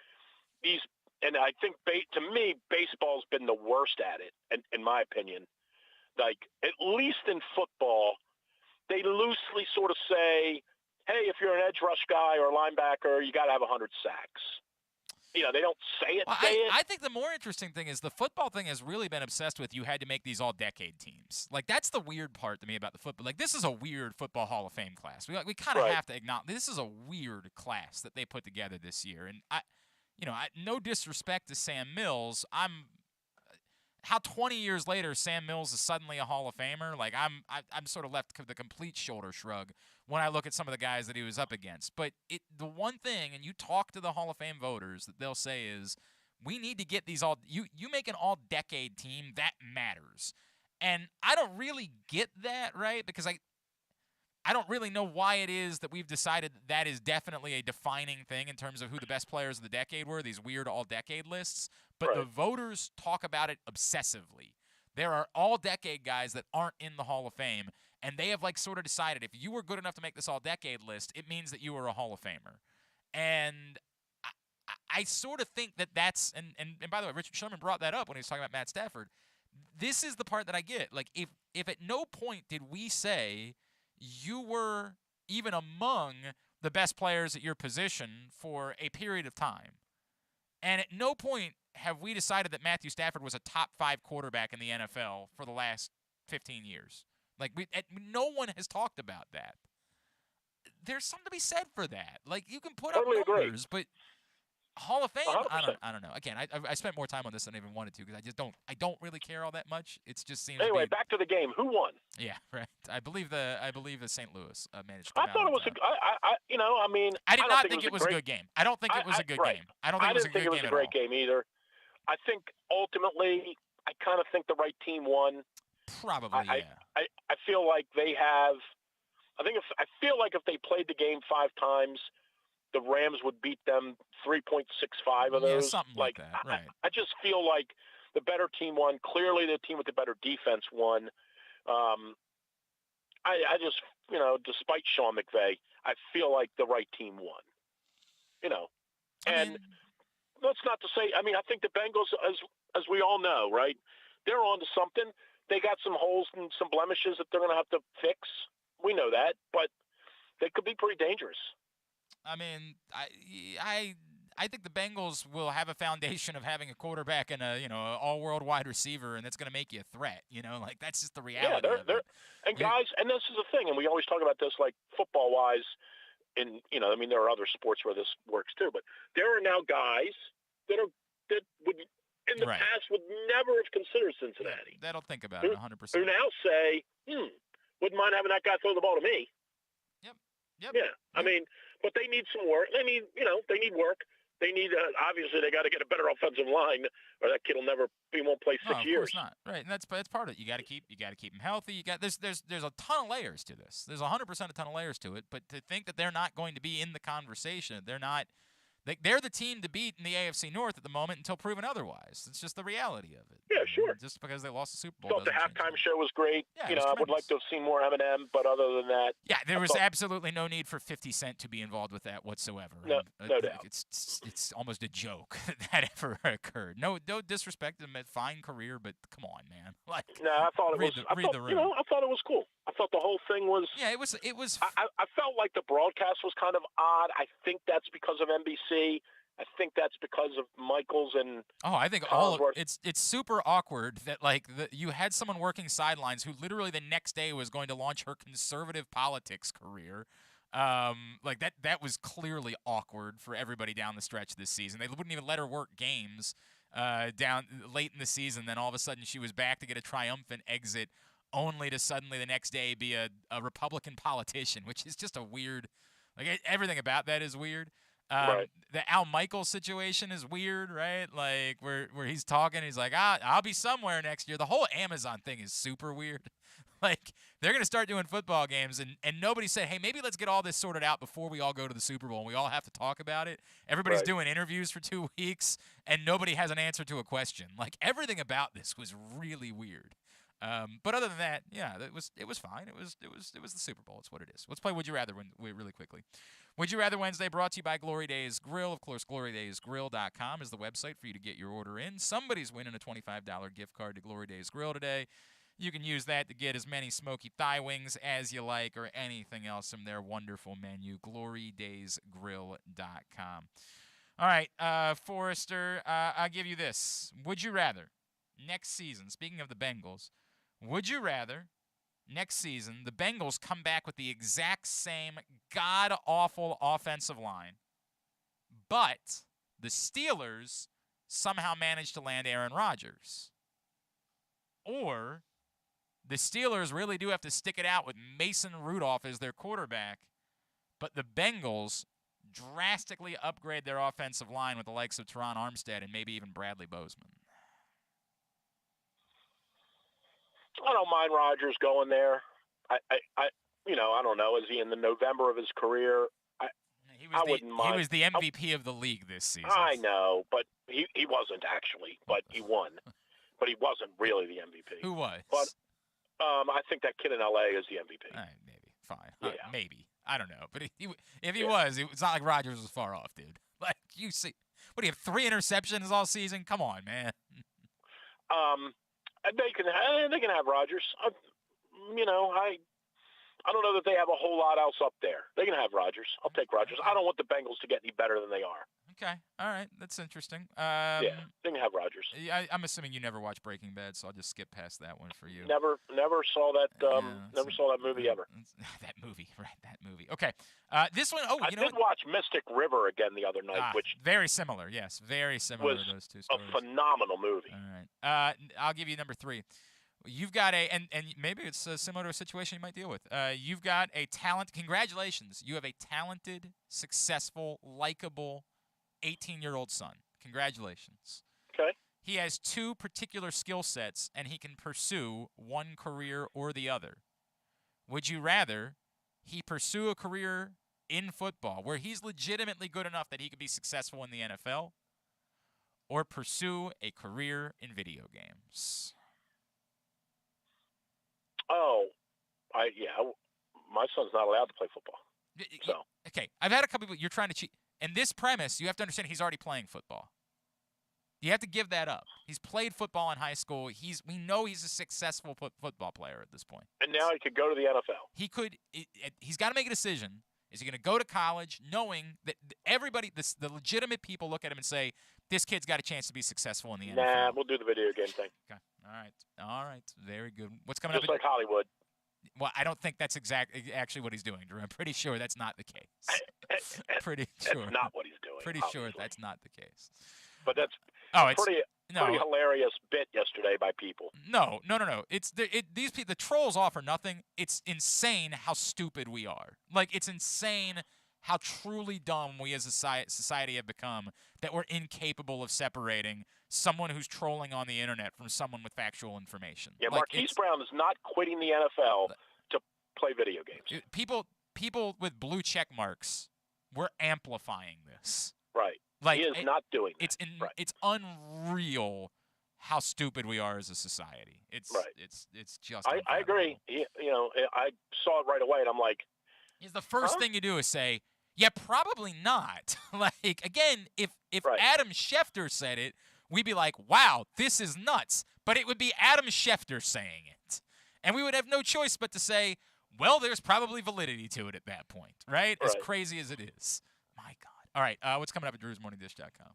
these, and I think to me, baseball's been the worst at it, in my opinion. Like, at least in football, they loosely sort of say, hey, if you're an edge rush guy or a linebacker, you got to have 100 sacks. they don't say it. Well, say it. I think the more interesting thing is the football thing has really been obsessed with you had to make these all-decade teams. Like, that's the weird part to me about the football. Like, this is a weird football Hall of Fame class. We kind of have to acknowledge this is a weird class that they put together this year. And, no disrespect to Sam Mills, how 20 years later Sam Mills is suddenly a Hall of Famer, like I'm sort of left with the complete shoulder shrug when I look at some of the guys that he was up against. But the one thing, and you talk to the Hall of Fame voters, that they'll say is, we need to get these you make an all-decade team, that matters. And I don't really get that, right? Because I don't really know why it is that we've decided that is definitely a defining thing in terms of who the best players of the decade were, these weird all-decade lists. But the voters talk about it obsessively. There are all-decade guys that aren't in the Hall of Fame, and they have sort of decided if you were good enough to make this all-decade list, it means that you were a Hall of Famer. And I sort of think that's – and by the way, Richard Sherman brought that up when he was talking about Matt Stafford. This is the part that I get. Like, if at no point did we say – you were even among the best players at your position for a period of time. And at no point have we decided that Matthew Stafford was a top 5 quarterback in the NFL for the last 15 years. No one has talked about that. There's something to be said for that. You can put up numbers, but Hall of Fame, 100%. I don't know. Again, I spent more time on this than I even wanted to because I don't really care all that much. It just seems. Anyway, back to the game. Who won? Yeah, right. I believe the St. Louis managed to. I thought it was. I did not think it was a good game. I don't think it was a good game. I don't think it was a good game. I didn't think it was a great game either. I think ultimately, I kind of think the right team won. Probably, yeah. I feel like they have. I feel like if they played the game 5 times, the Rams would beat them 3.65 of those. Yeah, something like that, right. I just feel like the better team won. Clearly the team with the better defense won. I just, despite Sean McVay, I feel like the right team won. And that's not to say, I think the Bengals, as we all know, right, they're on to something. They got some holes and some blemishes that they're going to have to fix. We know that, but they could be pretty dangerous. I think the Bengals will have a foundation of having a quarterback and a all-world wide receiver, and that's going to make you a threat. That's just the reality. Yeah, and guys, and this is the thing, and we always talk about this, football-wise, and there are other sports where this works too, but there are now guys that would in the past would never have considered Cincinnati. That'll think about it 100%. Who now say, wouldn't mind having that guy throw the ball to me. Yep. Yeah. But they need some work. They need work. They need, obviously, they got to get a better offensive line, or that kid he won't play 6 years. Of course not. Right, and that's part of it. You got to keep him healthy. There's a ton of layers to this. There's 100% a ton of layers to it. But to think that they're not going to be in the conversation, they're the team to beat in the AFC North at the moment until proven otherwise. It's just the reality of it. Yeah, sure. Just because they lost the Super Bowl. Thought the halftime show was great. Yeah, I would like to have seen more Eminem, but other than that, yeah, there was absolutely no need for 50 Cent to be involved with that whatsoever. No doubt. It's almost a joke that ever occurred. No disrespect to him, fine career, but come on, man. No, I thought it was. I thought it was cool. I thought the whole thing was. Yeah, it was. I felt like the broadcast was kind of odd. I think that's because of NBC. I think that's because of Michaels and. Oh, I think it's super awkward that you had someone working sidelines who literally the next day was going to launch her conservative politics career. That was clearly awkward for everybody down the stretch this season. They wouldn't even let her work games down late in the season. Then all of a sudden she was back to get a triumphant exit, only to suddenly the next day be a Republican politician, which is just a weird. Everything about that is weird. The Al Michaels situation is weird, right? Where he's talking, he's like, I'll be somewhere next year. The whole Amazon thing is super weird. They're going to start doing football games, and nobody said, hey, maybe let's get all this sorted out before we all go to the Super Bowl, and we all have to talk about it. Everybody's doing interviews for 2 weeks, and nobody has an answer to a question. Everything about this was really weird. But other than that, yeah, it was fine. It was the Super Bowl. It's what it is. Let's play Would You Rather really quickly. Would You Rather Wednesday brought to you by Glory Days Grill. Of course, glorydaysgrill.com is the website for you to get your order in. Somebody's winning a $25 gift card to Glory Days Grill today. You can use that to get as many smoky thigh wings as you like or anything else from their wonderful menu, glorydaysgrill.com. All right, Forrester, I'll give you this. Would you rather, next season, speaking of the Bengals, would you rather, next season, the Bengals come back with the exact same god-awful offensive line, but the Steelers somehow manage to land Aaron Rodgers? Or the Steelers really do have to stick it out with Mason Rudolph as their quarterback, but the Bengals drastically upgrade their offensive line with the likes of Teron Armstead and maybe even Bradley Bozeman? I don't mind Rodgers going there. I don't know. Is he in the November of his career? I wouldn't mind. He was the MVP of the league this season. I know, but he wasn't actually. But he won. But he wasn't really the MVP. Who was? But I think that kid in L.A. is the MVP. All right, maybe. Fine. Yeah. Maybe. I don't know. But if he was, it's not like Rodgers was far off, dude. Like, you see. What, do you have 3 interceptions all season? Come on, man. They can have Rodgers. I don't know that they have a whole lot else up there. They can have Rodgers. I'll take Rodgers. I don't want the Bengals to get any better than they are. Okay. All right. That's interesting. Yeah, they can have Rodgers. I'm assuming you never watched Breaking Bad, so I'll just skip past that one for you. Never saw that. Never saw that movie ever. That movie, right? That movie. Okay. This one. I did watch Mystic River again the other night, which very similar. Yes, very similar to those two stories. A phenomenal movie. All right. I'll give you number 3. You've got and maybe it's similar to a situation you might deal with. You've got a talent. Congratulations. You have a talented, successful, likable 18-year-old son. Congratulations. Okay. He has 2 particular skill sets, and he can pursue one career or the other. Would you rather he pursue a career in football where he's legitimately good enough that he could be successful in the NFL, or pursue a career in video games? Oh, my son's not allowed to play football. So okay, I've had a couple people. You're trying to cheat. And this premise, you have to understand, he's already playing football. You have to give that up. He's played football in high school. We know he's a successful football player at this point. And now he could go to the NFL. He could. He's got to make a decision. Is he going to go to college, knowing that everybody, the legitimate people, look at him and say, "This kid's got a chance to be successful in the NFL"? Nah, we'll do the video game thing. Okay. All right. Very good. What's coming up? Just like Hollywood. Well, I don't think that's actually what he's doing, Drew. I'm pretty sure that's not the case. Pretty sure. That's not what he's doing. Pretty obviously. sure that's not the case. But that's pretty hilarious bit yesterday by people. No. It's the trolls offer nothing. It's insane how stupid we are. Like, it's insane how truly dumb we as a society have become, that we're incapable of separating someone who's trolling on the internet from someone with factual information. Yeah, Marquise Brown is not quitting the NFL to play video games. People with blue check marks, we're amplifying this. Right. Like, he is not doing that. It's unreal how stupid we are as a society. It's just. I agree. I saw it right away, and I'm like, the first thing you do is say, yeah, probably not. Like, again, if Adam Schefter said it, we'd be like, wow, this is nuts. But it would be Adam Schefter saying it. And we would have no choice but to say, well, there's probably validity to it at that point, right? As crazy as it is. My God. All right, what's coming up at drewsmorningdish.com?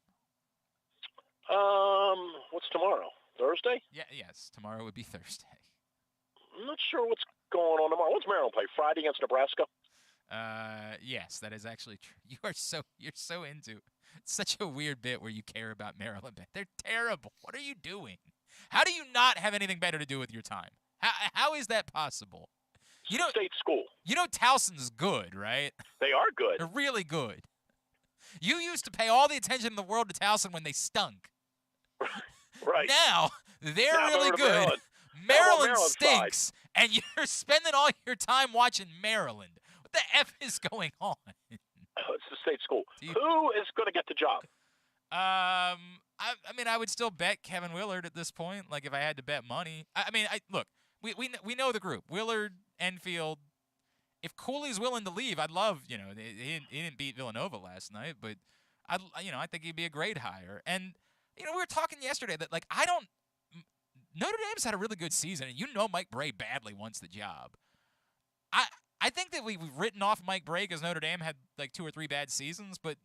What's tomorrow? Thursday? Yes, tomorrow would be Thursday. I'm not sure what's going on tomorrow. What's Maryland play? Friday against Nebraska? Yes, that is actually true. You're so into such a weird bit where you care about Maryland. They're terrible. What are you doing? How do you not have anything better to do with your time? How is that possible? State school. You know Towson's good, right? They are good. They're really good. You used to pay all the attention in the world to Towson when they stunk. Right. Now they're really good. Maryland stinks, and you're spending all your time watching Maryland. What the F is going on? It's the state school. Who is going to get the job? I mean, I would still bet Kevin Willard at this point. Like, if I had to bet money, look, we know the group: Willard, Enfield. If Cooley's willing to leave, I'd love. He didn't beat Villanova last night, but I think he'd be a great hire. And we were talking yesterday that Notre Dame's had a really good season, and Mike Bray badly wants the job. I think that we've written off Mike Bray because Notre Dame had like 2 or 3 bad seasons, but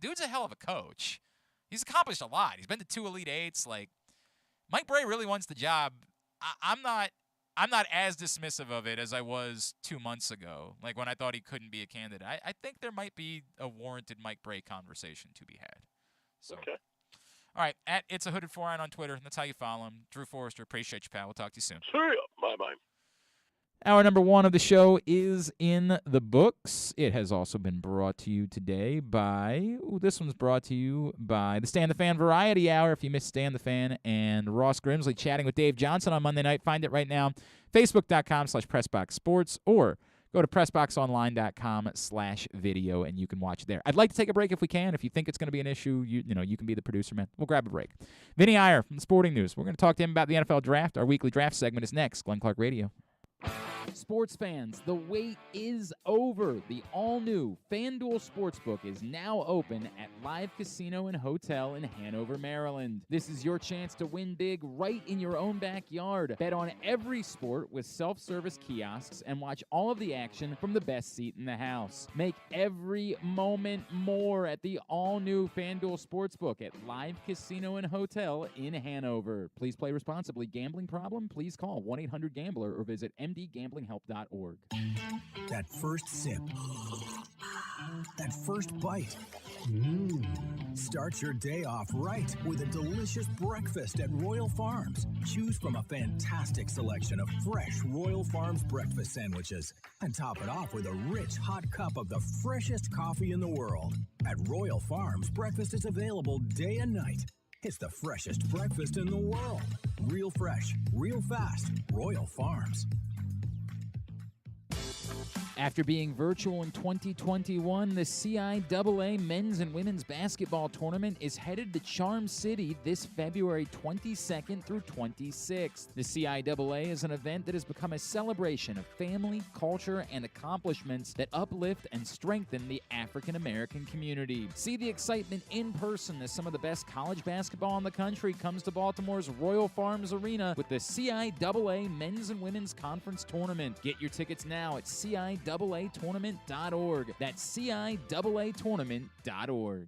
dude's a hell of a coach. He's accomplished a lot. He's been to 2 Elite Eights. Like, Mike Brey really wants the job. I'm not as dismissive of it as I was 2 months ago, like when I thought he couldn't be a candidate. I think there might be a warranted Mike Brey conversation to be had. So, Okay. All right, at It's a Hooded 4-Iron on Twitter. That's how you follow him. Drew Forrester, appreciate you, pal. We'll talk to you soon. See ya. Bye-bye. Hour number 1 of the show is in the books. It has also been brought to you today by, this one's brought to you by the Stan the Fan Variety Hour. If you missed Stan the Fan and Ross Grimsley chatting with Dave Johnson on Monday night, find it right now, facebook.com/PressBoxSports, or go to PressBoxOnline.com/video, and you can watch there. I'd like to take a break if we can. If you think it's going to be an issue, you can be the producer, man. We'll grab a break. Vinnie Iyer from the Sporting News. We're going to talk to him about the NFL Draft. Our weekly draft segment is next. Glenn Clark Radio. Sports fans, the wait is over. The all-new FanDuel Sportsbook is now open at Live Casino and Hotel in Hanover, Maryland. This is your chance to win big right in your own backyard. Bet on every sport with self-service kiosks and watch all of the action from the best seat in the house. Make every moment more at the all-new FanDuel Sportsbook at Live Casino and Hotel in Hanover. Please play responsibly. Gambling problem? Please call 1-800-GAMBLER or visit mdgamblinghelp.org. That first sip. That first bite. Start your day off right with a delicious breakfast at Royal Farms. Choose from a fantastic selection of fresh Royal Farms breakfast sandwiches and top it off with a rich hot cup of the freshest coffee in the world. At Royal Farms, breakfast is available day and night. It's the freshest breakfast in the world. Real fresh, real fast. Royal Farms. After being virtual in 2021, the CIAA Men's and Women's Basketball Tournament is headed to Charm City this February 22nd through 26th. The CIAA is an event that has become a celebration of family, culture, and accomplishments that uplift and strengthen the African American community. See the excitement in person as some of the best college basketball in the country comes to Baltimore's Royal Farms Arena with the CIAA Men's and Women's Conference Tournament. Get your tickets now at CIAAtournament.org. That's CIAAtournament.org.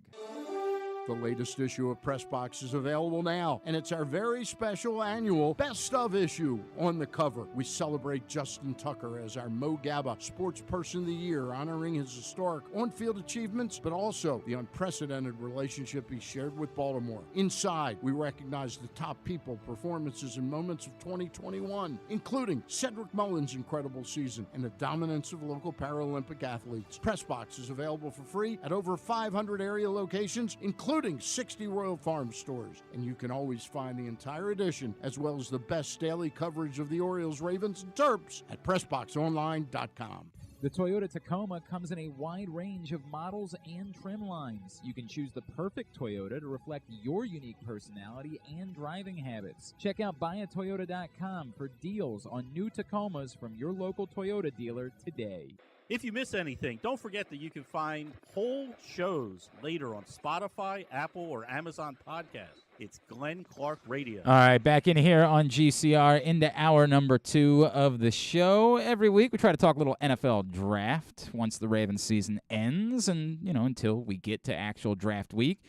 The latest issue of Press Box is available now, and it's our very special annual Best of issue. On the cover, we celebrate Justin Tucker as our Mo Gabba Sports Person of the Year, honoring his historic on-field achievements, but also the unprecedented relationship he shared with Baltimore. Inside, we recognize the top people, performances, and moments of 2021, including Cedric Mullins' incredible season and the dominance of local Paralympic athletes. Press Box is available for free at over 500 area locations, including 60 Royal Farms stores. And you can always find the entire edition, as well as the best daily coverage of the Orioles, Ravens, and Terps at PressBoxOnline.com. The Toyota Tacoma comes in a wide range of models and trim lines. You can choose the perfect Toyota to reflect your unique personality and driving habits. Check out buyatoyota.com for deals on new Tacomas from your local Toyota dealer today. If you miss anything, don't forget that you can find whole shows later on Spotify, Apple, or Amazon Podcasts. It's Glenn Clark Radio. All right, back in here on GCR into hour number 2 of the show. Every week we try to talk a little NFL draft once the Ravens season ends and, until we get to actual draft week.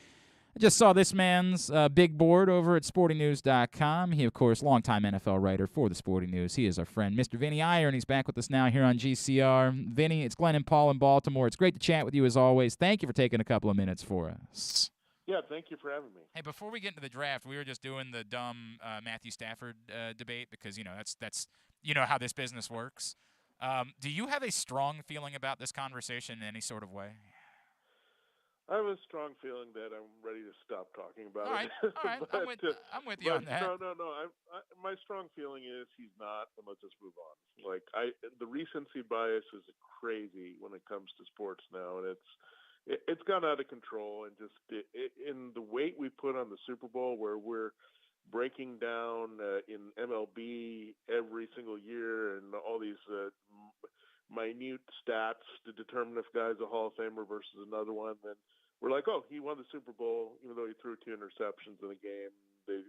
I just saw this man's big board over at sportingnews.com. He, of course, longtime NFL writer for the Sporting News. He is our friend, Mr. Vinnie Iyer, and he's back with us now here on GCR. Vinnie, it's Glenn and Paul in Baltimore. It's great to chat with you as always. Thank you for taking a couple of minutes for us. Yeah, thank you for having me. Hey, before we get into the draft, we were just doing the dumb Matthew Stafford debate because, that's how this business works. Do you have a strong feeling about this conversation in any sort of way? I have a strong feeling that I'm ready to stop talking about it. All right. I'm with you on that. No. My strong feeling is he's not, and let's just move on. The recency bias is crazy when it comes to sports now, and it's gone out of control. And just in the weight we put on the Super Bowl, where we're breaking down in MLB every single year and all these minute stats to determine if a guy's a Hall of Famer versus another one, then we're like, oh, he won the Super Bowl even though he threw 2 interceptions in a game. They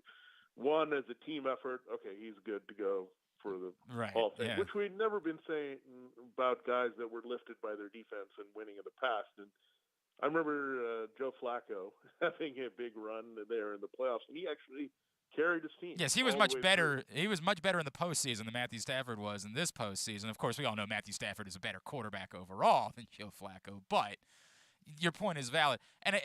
won as a team effort. Okay, he's good to go for the Hall of Fame, which we've never been saying about guys that were lifted by their defense and winning in the past. And I remember Joe Flacco having a big run there in the playoffs, and he actually carried his team. Yes, he was much better. He was much better in the postseason than Matthew Stafford was in this postseason. Of course, we all know Matthew Stafford is a better quarterback overall than Joe Flacco, but your point is valid. And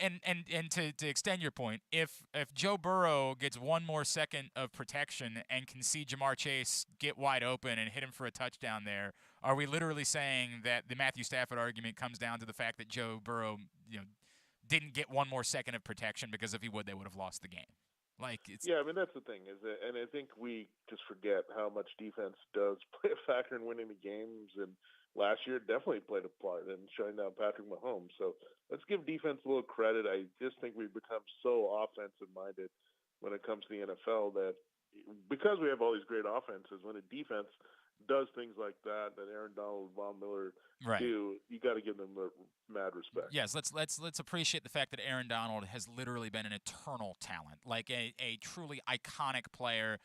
to extend your point, if Joe Burrow gets one more second of protection and can see Jamar Chase get wide open and hit him for a touchdown there, are we literally saying that the Matthew Stafford argument comes down to the fact that Joe Burrow, didn't get one more second of protection, because if he would, they would have lost the game? Yeah, I mean, that's the thing, and I think we just forget how much defense does play a factor in winning the games, and last year definitely played a part in shutting down Patrick Mahomes. So let's give defense a little credit. I just think we've become so offensive-minded when it comes to the NFL that because we have all these great offenses, when a defense does things like that Aaron Donald, Von Miller do, you got to give them mad respect. Yes, let's appreciate the fact that Aaron Donald has literally been an eternal talent, like a truly iconic player.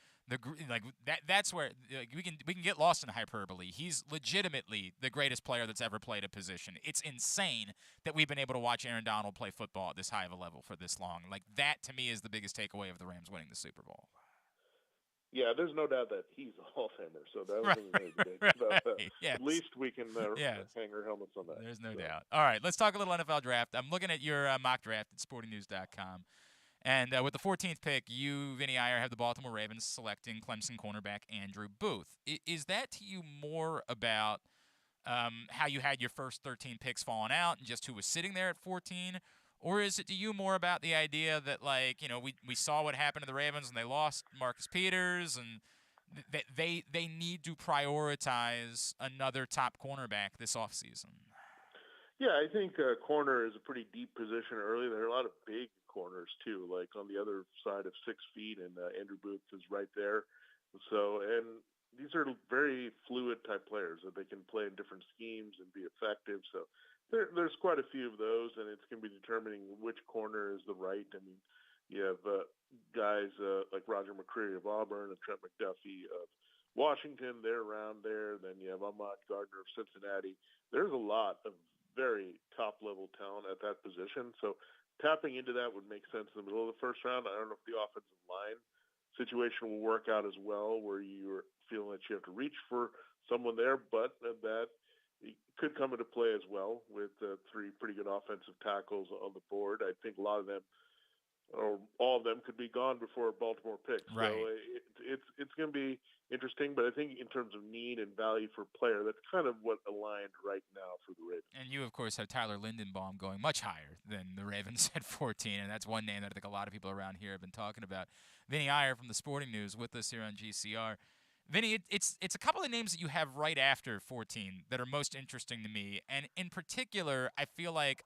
That's where we can get lost in hyperbole. He's legitimately the greatest player that's ever played a position. It's insane that we've been able to watch Aaron Donald play football at this high of a level for this long. Like, that to me is the biggest takeaway of the Rams winning the Super Bowl. Yeah, there's no doubt that he's a Hall of Famer, so that was really big about that. Yes. At least we can hang our helmets on that. There's no doubt. All right, let's talk a little NFL draft. I'm looking at your mock draft at sportingnews.com. And with the 14th pick, you, Vinnie Iyer, have the Baltimore Ravens selecting Clemson cornerback Andrew Booth. Is that to you more about how you had your first 13 picks falling out and just who was sitting there at 14? Or is it to you more about the idea that, we saw what happened to the Ravens and they lost Marcus Peters, and that they need to prioritize another top cornerback this offseason? Yeah, I think corner is a pretty deep position early. There are a lot of big corners, too, like on the other side of 6 feet, and Andrew Booth is right there. So, and these are very fluid type players that they can play in different schemes and be effective. So there's quite a few of those, and it's going to be determining which corner is the right. I mean, you have guys like Roger McCreary of Auburn and Trent McDuffie of Washington. They're around there. Then you have Ahmad Gardner of Cincinnati. There's a lot of very top-level talent at that position. So tapping into that would make sense in the middle of the first round. I don't know if the offensive line situation will work out as well, where you're feeling that you have to reach for someone there, but that could come into play as well with 3 pretty good offensive tackles on the board. I think a lot of them, or all of them, could be gone before Baltimore picks. Right. So it's going to be interesting, but I think in terms of need and value for player, that's kind of what aligned right now for the Ravens. And you, of course, have Tyler Lindenbaum going much higher than the Ravens at 14, and that's one name that I think a lot of people around here have been talking about. Vinnie Iyer from the Sporting News with us here on GCR. Vinny, it's a couple of names that you have right after 14 that are most interesting to me, and in particular, I feel like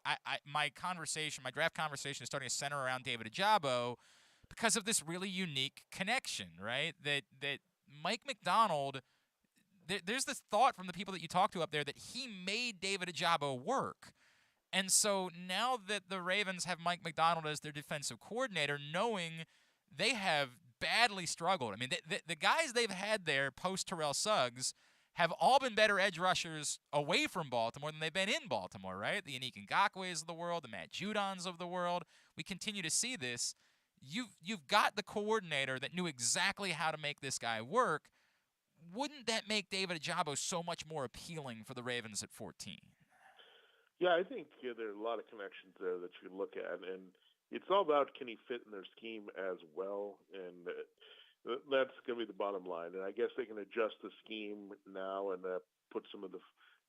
my draft conversation is starting to center around David Ojabo because of this really unique connection, right? That Mike Macdonald, there's this thought from the people that you talk to up there that he made David Ojabo work. And so now that the Ravens have Mike Macdonald as their defensive coordinator, knowing they have badly struggled. I mean, the guys they've had there post Terrell Suggs have all been better edge rushers away from Baltimore than they've been in Baltimore, right? The Yannick Ngakwe's of the world, the Matt Judons of the world. We continue to see this. You've got the coordinator that knew exactly how to make this guy work. Wouldn't that make David Ojabo so much more appealing for the Ravens at 14? Yeah, I think there are a lot of connections there that you can look at, and it's all about can he fit in their scheme as well, and that's going to be the bottom line. And I guess they can adjust the scheme now and put some of the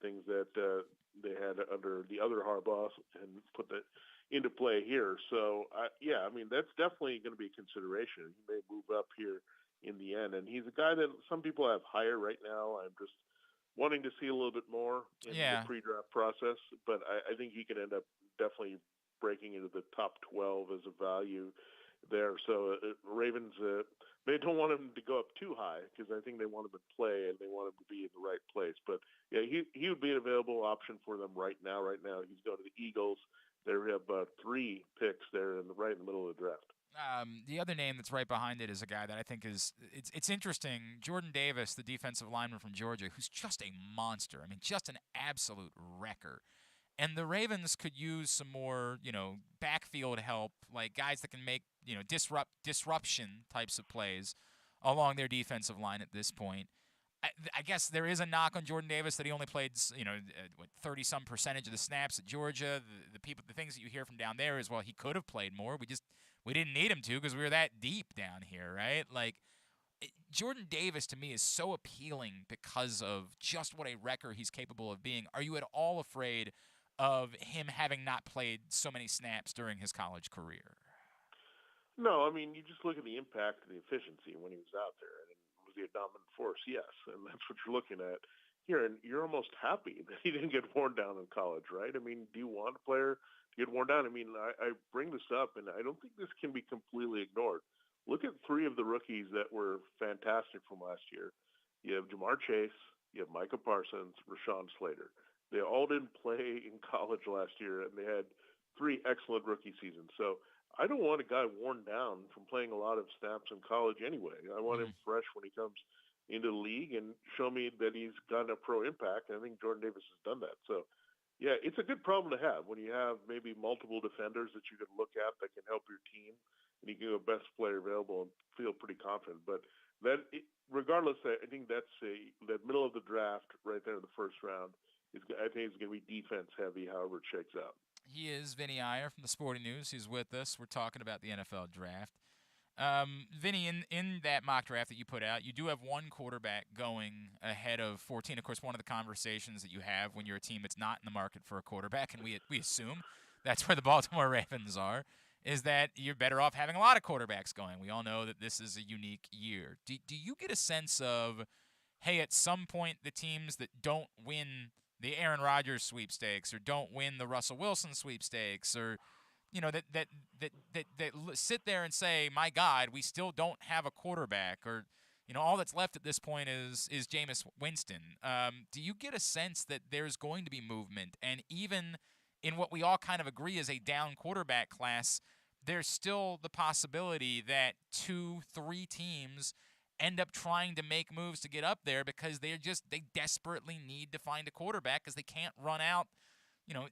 things that they had under the other Harbaugh and put that into play here. So, I mean, that's definitely going to be a consideration. He may move up here in the end, and he's a guy that some people have higher right now. I'm just wanting to see a little bit more in the pre-draft process, but I think he could end up definitely breaking into the top 12 as a value there. So Ravens, they don't want him to go up too high because I think they want him to play and they want him to be in the right place. But, yeah, he would be an available option for them right now. Right now he's going to the Eagles. They have 3 picks there right in the middle of the draft. The other name that's right behind it is a guy that I think it's interesting. Jordan Davis, the defensive lineman from Georgia, who's just a monster. I mean, just an absolute wrecker. And the Ravens could use some more, backfield help, like guys that can make, disruption types of plays along their defensive line at this point. I guess there is a knock on Jordan Davis that he only played, 30-some percentage of the snaps at Georgia. The things that you hear from down there is, well, he could have played more. We didn't need him to because we were that deep down here, right? Like, Jordan Davis to me is so appealing because of just what a wrecker he's capable of being. Are you at all afraid of him having not played so many snaps during his college career? No, I mean, you just look at the impact and the efficiency when he was out there. And was he a dominant force? Yes. And that's what you're looking at here. And you're almost happy that he didn't get worn down in college, right? I mean, do you want a player to get worn down? I mean, I bring this up, and I don't think this can be completely ignored. Look at three of the rookies that were fantastic from last year. You have Jamar Chase, you have Micah Parsons, Rashawn Slater. They all didn't play in college last year, and they had three excellent rookie seasons. So I don't want a guy worn down from playing a lot of snaps in college anyway. I want him fresh when he comes into the league and show me that he's got a pro impact. And I think Jordan Davis has done that. So, yeah, it's a good problem to have when you have maybe multiple defenders that you can look at that can help your team, and you can go best player available and feel pretty confident. But regardless, I think that middle of the draft right there in the first round, I think it's going to be defense heavy, however it shakes out. He is Vinnie Iyer from the Sporting News. He's with us. We're talking about the NFL draft. Vinny, in that mock draft that you put out, you do have one quarterback going ahead of 14. Of course, one of the conversations that you have when you're a team that's not in the market for a quarterback, and we assume that's where the Baltimore Ravens are, is that you're better off having a lot of quarterbacks going. We all know that this is a unique year. Do you get a sense of, hey, at some point the teams that don't win the Aaron Rodgers sweepstakes or don't win the Russell Wilson sweepstakes or that sit there and say, my God, we still don't have a quarterback, or all that's left at this point is Jameis Winston. Do you get a sense that there's going to be movement, and even in what we all kind of agree is a down quarterback class, there's still the possibility that 2-3 teams end up trying to make moves to get up there because they desperately need to find a quarterback because they can't run out,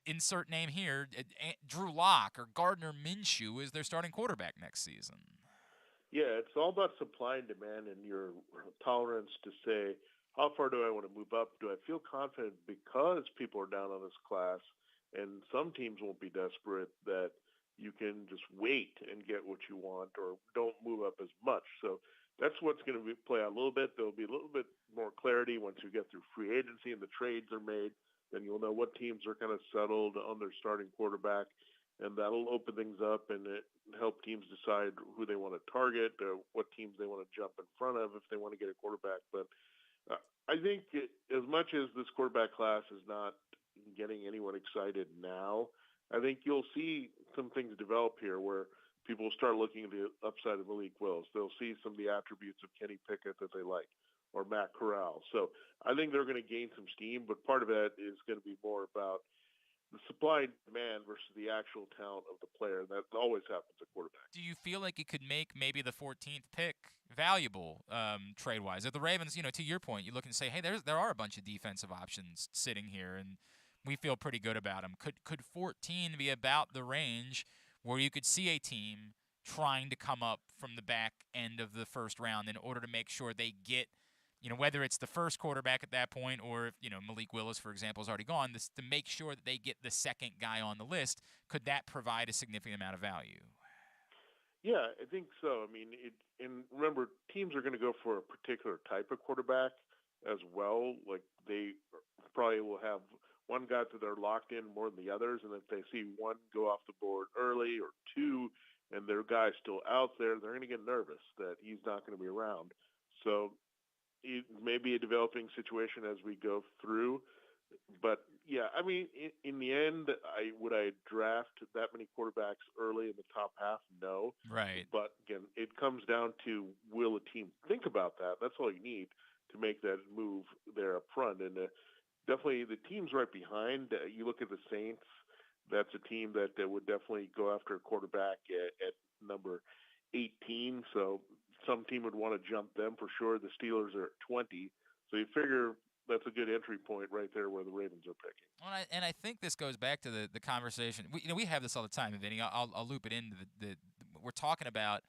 insert name here, Drew Lock or Gardner Minshew is their starting quarterback next season. Yeah, it's all about supply and demand and your tolerance to say, how far do I want to move up? Do I feel confident because people are down on this class and some teams won't be desperate that you can just wait and get what you want or don't move up as much? So that's what's going to play out a little bit. There'll be a little bit more clarity once you get through free agency and the trades are made. Then you'll know what teams are kind of settled on their starting quarterback, and that'll open things up and help teams decide who they want to target, what teams they want to jump in front of if they want to get a quarterback. But I think as much as this quarterback class is not getting anyone excited now, I think you'll see some things develop here where people will start looking at the upside of Malik Willis. They'll see some of the attributes of Kenny Pickett that they like, or Matt Corral. So I think they're going to gain some steam, but part of that is going to be more about the supply and demand versus the actual talent of the player. That always happens at quarterback. Do you feel like it could make maybe the 14th pick valuable trade-wise? If the Ravens, to your point, you look and say, hey, there are a bunch of defensive options sitting here, and we feel pretty good about them. Could 14 be about the range where you could see a team trying to come up from the back end of the first round in order to make sure they get, whether it's the first quarterback at that point or if, Malik Willis, for example, is already gone, to make sure that they get the second guy on the list? Could that provide a significant amount of value? Yeah, I think so. I mean, and remember, teams are going to go for a particular type of quarterback as well. Like they probably will have one guy that they're locked in more than the others, and if they see one go off the board early or two and their guy's still out there, they're going to get nervous that he's not going to be around. So it may be a developing situation as we go through. But, yeah, I mean, in the end, would I draft that many quarterbacks early in the top half? No. Right. But, again, it comes down to will a team think about that? That's all you need to make that move there up front. And definitely the teams right behind, you look at the Saints, that's a team that would definitely go after a quarterback at number 18. So some team would want to jump them for sure. The Steelers are at 20. So you figure that's a good entry point right there where the Ravens are picking. Well, and I think this goes back to the conversation. We have this all the time, Vinny. I'll loop it into the we're talking about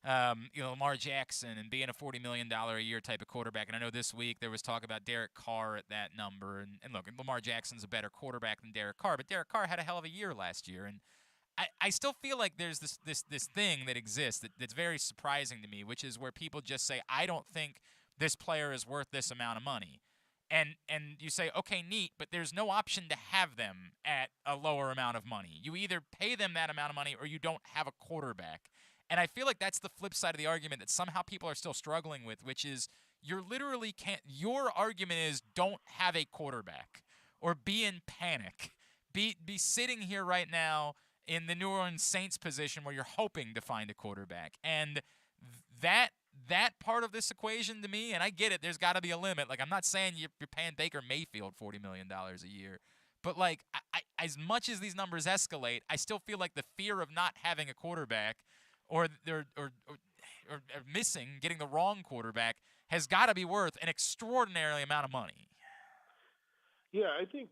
Lamar Jackson and being a $40 million a year type of quarterback. And I know this week there was talk about Derek Carr at that number. And look, Lamar Jackson's a better quarterback than Derek Carr, but Derek Carr had a hell of a year last year. And I still feel like there's this thing that exists that's very surprising to me, which is where people just say, I don't think this player is worth this amount of money. And you say, okay, neat, but there's no option to have them at a lower amount of money. You either pay them that amount of money or you don't have a quarterback. And I feel like that's the flip side of the argument that somehow people are still struggling with, which is you're literally can't. Your argument is don't have a quarterback or be in panic. Be sitting here right now in the New Orleans Saints position where you're hoping to find a quarterback. And that part of this equation to me, and I get it, there's got to be a limit. Like, I'm not saying you're paying Baker Mayfield $40 million a year. But, like, I as much as these numbers escalate, I still feel like the fear of not having a quarterback or missing, getting the wrong quarterback, has got to be worth an extraordinary amount of money. Yeah, I think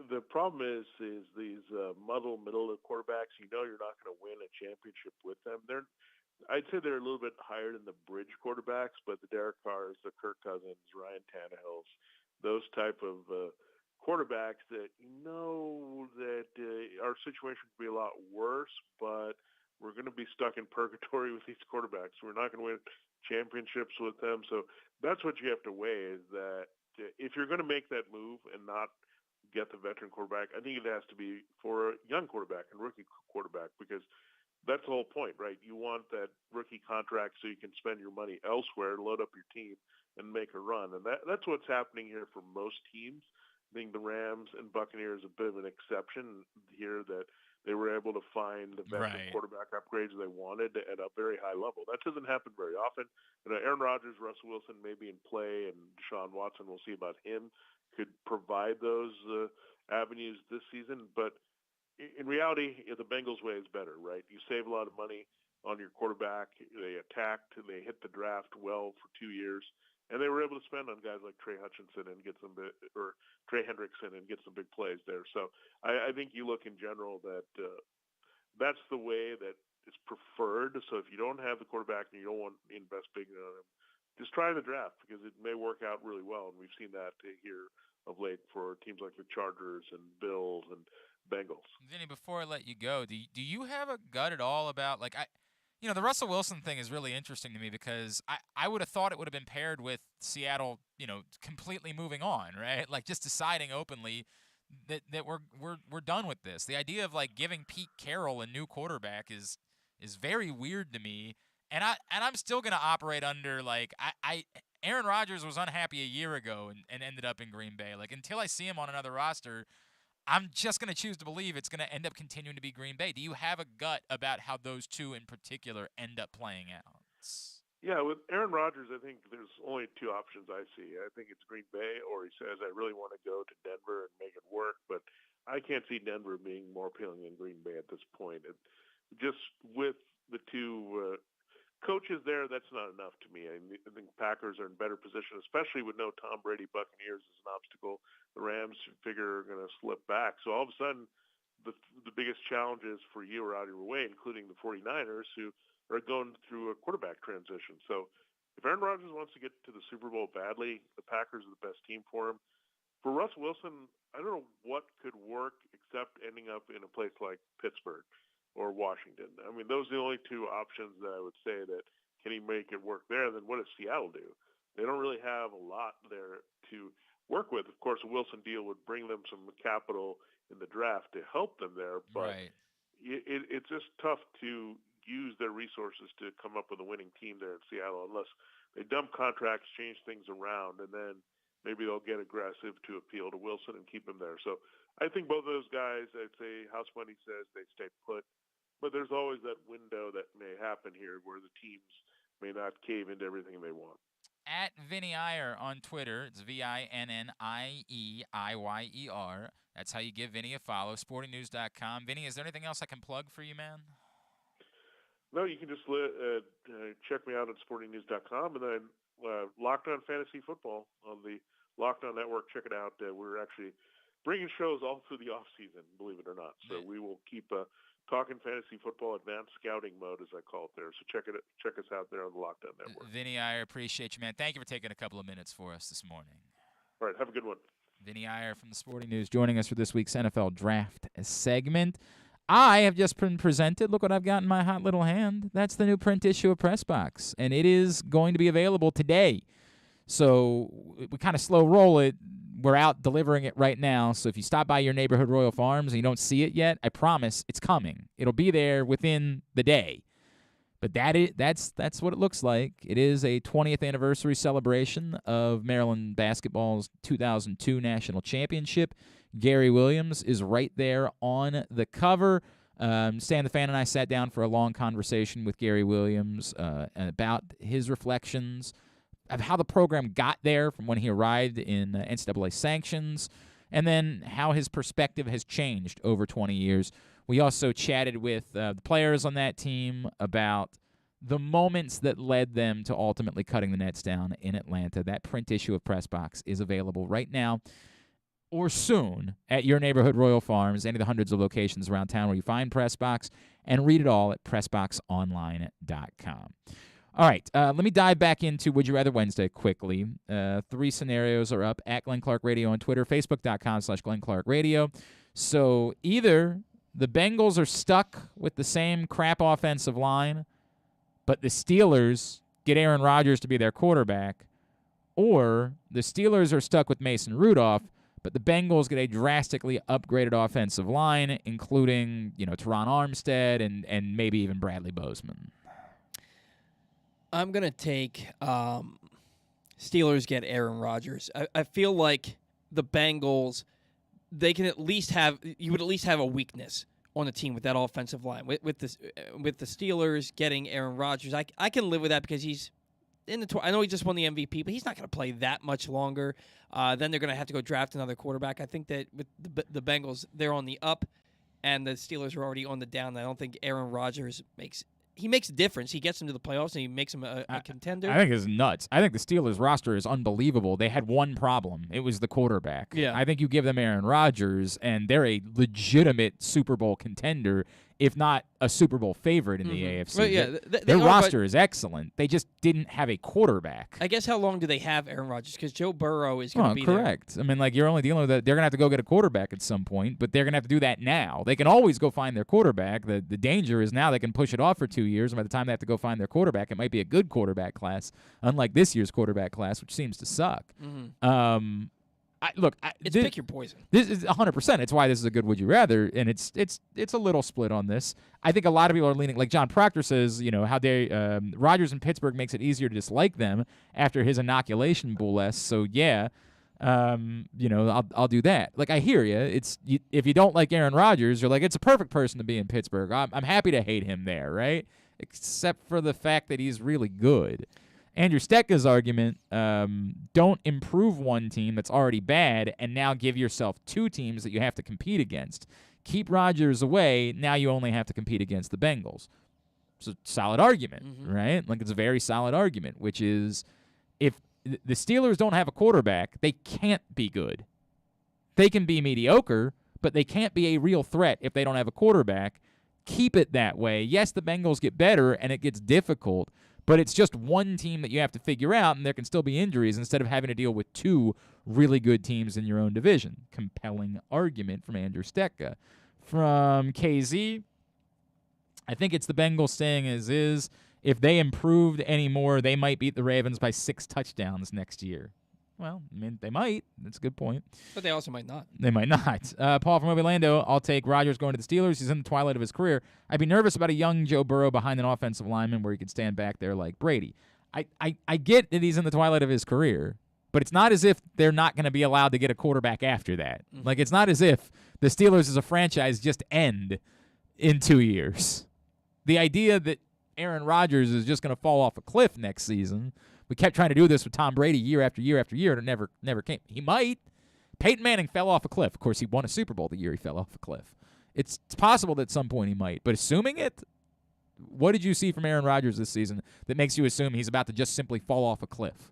the problem is these muddle middle quarterbacks. You know, you're not going to win a championship with them. I'd say they're a little bit higher than the bridge quarterbacks, but the Derek Carrs, the Kirk Cousins, Ryan Tannehills, those type of quarterbacks that you know that our situation would be a lot worse, but we're going to be stuck in purgatory with these quarterbacks. We're not going to win championships with them. So that's what you have to weigh, is that if you're going to make that move and not get the veteran quarterback, I think it has to be for a young quarterback and rookie quarterback, because that's the whole point, right? You want that rookie contract so you can spend your money elsewhere, load up your team, and make a run. And that's what's happening here for most teams. I think the Rams and Buccaneers a bit of an exception here, that they were able to find the veteran quarterback upgrades they wanted at a very high level. That doesn't happen very often. Aaron Rodgers, Russell Wilson may be in play, and Deshaun Watson, we'll see about him, could provide those avenues this season. But in reality, the Bengals way is better, right? You save a lot of money on your quarterback. They attacked, they hit the draft well for 2 years, and they were able to spend on guys like Trey Hendrickson and get some big plays there. So I think you look in general that that's the way that is preferred. So if you don't have the quarterback and you don't want to invest big on him, just try the draft, because it may work out really well. And we've seen that here of late for teams like the Chargers and Bills and Bengals. Vinny, before I let you go, do you have a gut at all about, like, the Russell Wilson thing is really interesting to me, because I would have thought it would have been paired with Seattle, completely moving on, right? Like, just deciding openly that we're done with this. The idea of, like, giving Pete Carroll a new quarterback is very weird to me, and I'm still gonna operate under, like, Aaron Rodgers was unhappy a year ago and ended up in Green Bay. Like, until I see him on another roster, I'm just going to choose to believe it's going to end up continuing to be Green Bay. Do you have a gut about how those two in particular end up playing out? Yeah, with Aaron Rodgers, I think there's only two options I see. I think it's Green Bay, or he says, I really want to go to Denver and make it work. But I can't see Denver being more appealing than Green Bay at this point. Just with the two coaches there, that's not enough to me. I think Packers are in better position, especially with no Tom Brady. Buccaneers is an obstacle. The Rams figure are going to slip back. So all of a sudden, the biggest challenges for you are out of your way, including the 49ers, who are going through a quarterback transition. So if Aaron Rodgers wants to get to the Super Bowl badly, the Packers are the best team for him. For Russell Wilson, I don't know what could work except ending up in a place like Pittsburgh or Washington. I mean, those are the only two options that I would say that can he make it work there. Then what does Seattle do? They don't really have a lot there to work with. Of course, a Wilson deal would bring them some capital in the draft to help them there, but it's just tough to use their resources to come up with a winning team there in Seattle, unless they dump contracts, change things around, and then maybe they'll get aggressive to appeal to Wilson and keep him there. So I think both of those guys, I'd say house money says they stay put. But there's always that window that may happen here where the teams may not cave into everything they want. At Vinnie Iyer on Twitter, it's VINNIEIYER. That's how you give Vinny a follow. SportingNews.com. Vinny, is there anything else I can plug for you, man? No, you can just check me out at SportingNews.com, and then Locked On Fantasy Football on the Locked On Network. Check it out. We're actually bringing shows all through the off season, believe it or not. So we will keep talking fantasy football advanced scouting mode, as I call it there. So check us out there on the Locked On Network. Vinnie Iyer, appreciate you, man. Thank you for taking a couple of minutes for us this morning. All right, have a good one. Vinnie Iyer from the Sporting News joining us for this week's NFL Draft segment. I have just been presented. Look what I've got in my hot little hand. That's the new print issue of Press Box, and it is going to be available today. So we kind of slow roll it. We're out delivering it right now. So if you stop by your neighborhood Royal Farms and you don't see it yet, I promise it's coming. It'll be there within the day. But that's what it looks like. It is a 20th anniversary celebration of Maryland basketball's 2002 national championship. Gary Williams is right there on the cover. Stan the Fan and I sat down for a long conversation with Gary Williams about his reflections of how the program got there from when he arrived in NCAA sanctions, and then how his perspective has changed over 20 years. We also chatted with the players on that team about the moments that led them to ultimately cutting the nets down in Atlanta. That print issue of Press Box is available right now or soon at your neighborhood Royal Farms, any of the hundreds of locations around town where you find Press Box, and read it all at PressBoxOnline.com. All right, let me dive back into Would You Rather Wednesday quickly. 3 scenarios are up at Glenn Clark Radio on Twitter, Facebook.com/Glenn Clark Radio. So either the Bengals are stuck with the same crap offensive line, but the Steelers get Aaron Rodgers to be their quarterback, or the Steelers are stuck with Mason Rudolph, but the Bengals get a drastically upgraded offensive line, including, Teron Armstead and maybe even Bradley Bozeman. I'm going to take Steelers get Aaron Rodgers. I feel like the Bengals, you would at least have a weakness on the team with that offensive line. With the Steelers getting Aaron Rodgers, I can live with that because he's in the. I know he just won the MVP, but he's not going to play that much longer. Then they're going to have to go draft another quarterback. I think that with the Bengals, they're on the up, and the Steelers are already on the down. I don't think Aaron Rodgers makes a difference. He gets them to the playoffs, and he makes them a contender. I think it's nuts. I think the Steelers roster is unbelievable. They had one problem. It was the quarterback. Yeah. I think you give them Aaron Rodgers, and they're a legitimate Super Bowl contender, if not a Super Bowl favorite in the AFC. Well, yeah, their roster is excellent. They just didn't have a quarterback. I guess how long do they have Aaron Rodgers? Because Joe Burrow is going to be correct. I mean, you're only dealing with that. They're going to have to go get a quarterback at some point, but they're going to have to do that now. They can always go find their quarterback. The danger is now they can push it off for 2 years, and by the time they have to go find their quarterback, it might be a good quarterback class, unlike this year's quarterback class, which seems to suck. Mm-hmm. Pick your poison. This is 100%. It's why this is a good would you rather, and it's a little split on this. I think a lot of people are leaning, like John Proctor says, how Rodgers in Pittsburgh makes it easier to dislike them after his inoculation burlesque. So yeah, I'll do that. I hear you. If you don't like Aaron Rodgers, you're like, it's a perfect person to be in Pittsburgh. I'm happy to hate him there, right? Except for the fact that he's really good. Andrew Stecka's argument, don't improve one team that's already bad and now give yourself 2 teams that you have to compete against. Keep Rodgers away, now you only have to compete against the Bengals. It's a solid argument, right? It's a very solid argument, which is if the Steelers don't have a quarterback, they can't be good. They can be mediocre, but they can't be a real threat if they don't have a quarterback. Keep it that way. Yes, the Bengals get better and it gets difficult, but it's just one team that you have to figure out, and there can still be injuries instead of having to deal with 2 really good teams in your own division. Compelling argument from Andrew Stecka. From KZ, I think it's the Bengals staying as is. If they improved any more, they might beat the Ravens by 6 touchdowns next year. Well, I mean, they might. That's a good point. But they also might not. They might not. Paul from Orlando, I'll take Rodgers going to the Steelers. He's in the twilight of his career. I'd be nervous about a young Joe Burrow behind an offensive lineman where he could stand back there like Brady. I get that he's in the twilight of his career, but it's not as if they're not going to be allowed to get a quarterback after that. It's not as if the Steelers as a franchise just end in 2 years. The idea that Aaron Rodgers is just going to fall off a cliff next season. We kept trying to do this with Tom Brady year after year after year, and it never came. He might. Peyton Manning fell off a cliff. Of course, he won a Super Bowl the year he fell off a cliff. It's possible that at some point he might. But assuming it, what did you see from Aaron Rodgers this season that makes you assume he's about to just simply fall off a cliff?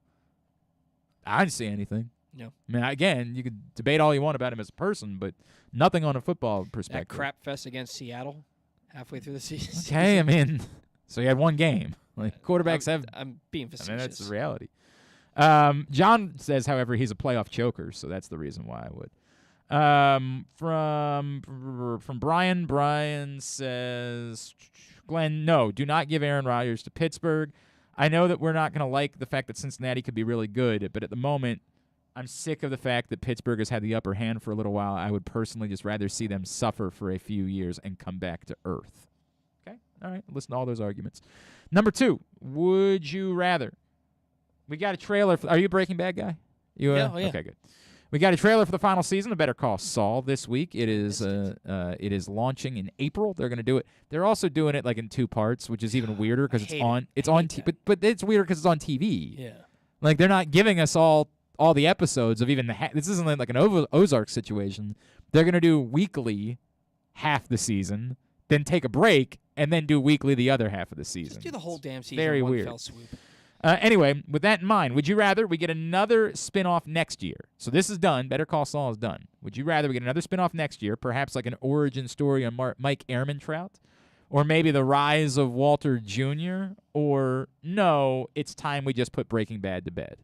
I didn't see anything. Yeah. I mean, again, you could debate all you want about him as a person, but nothing on a football That perspective. crap fest against Seattle halfway through the season. Okay, I mean, so you had one game. Like quarterbacks I'm being facetious. I mean, that's the reality. John says, however, he's a playoff choker, so that's the reason why I would. From Brian says, Glenn, no, do not give Aaron Rodgers to Pittsburgh. I know that we're not going to like the fact that Cincinnati could be really good, but at the moment, I'm sick of the fact that Pittsburgh has had the upper hand for a little while. I would personally just rather see them suffer for a few years and come back to earth. Okay? All right. Listen to all those arguments. Number 2, would you rather? We got a trailer. Are you a Breaking Bad guy? You, yeah. Okay, good. We got a trailer for the final season of Better Call Saul this week. It is launching in April. They're going to do it. They're also doing it like in 2 parts, which is even weirder because it's on but it's weird because it's on TV. Yeah. Like they're not giving us all the episodes of even this isn't like an Ozark situation. They're going to do weekly half the season, then take a break, and then do weekly the other half of the season. Just do the whole damn season Very in one weird. fell swoop. Anyway, with that in mind, would you rather we get another spinoff next year? So this is done. Better Call Saul is done. Would you rather we get another spinoff next year, perhaps like an origin story on Mike Ehrmantraut? Or maybe the rise of Walter Jr.? Or no, it's time we just put Breaking Bad to bed?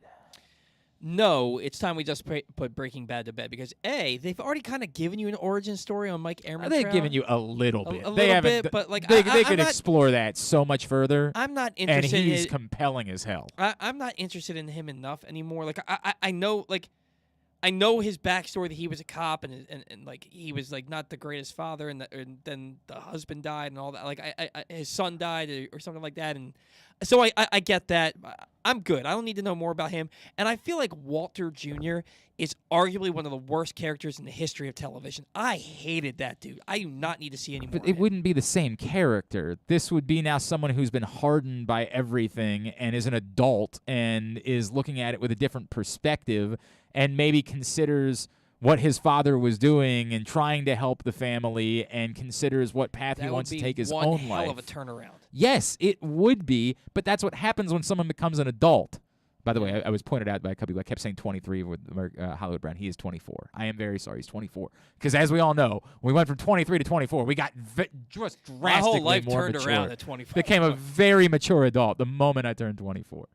No, it's time we just put Breaking Bad to bed because they've already kind of given you an origin story on Mike Ehrmantraut. They've given you a little bit. They haven't, but like they could explore that so much further. I'm not interested. And he's compelling as hell. I'm not interested in him enough anymore. Like I know his backstory that he was a cop and like he was like not the greatest father and then the husband died and all that. Like his son died or something like that, and so I get that. I'm good. I don't need to know more about him. And I feel like Walter Jr. is arguably one of the worst characters in the history of television. I hated that dude. I do not need to see any more. But it wouldn't be the same character. This would be now someone who's been hardened by everything and is an adult and is looking at it with a different perspective and maybe considers what his father was doing and trying to help the family and considers what path he wants to take his own life. That would be one hell of a turnaround. Yes, it would be, but that's what happens when someone becomes an adult. By the way, I was pointed out by a couple people. I kept saying 23 with Hollywood Brown. He is 24. I am very sorry. He's 24. Because as we all know, when we went from 23 to 24, we got just drastically My whole life more turned mature. around at 24. Became a very mature adult the moment I turned 24.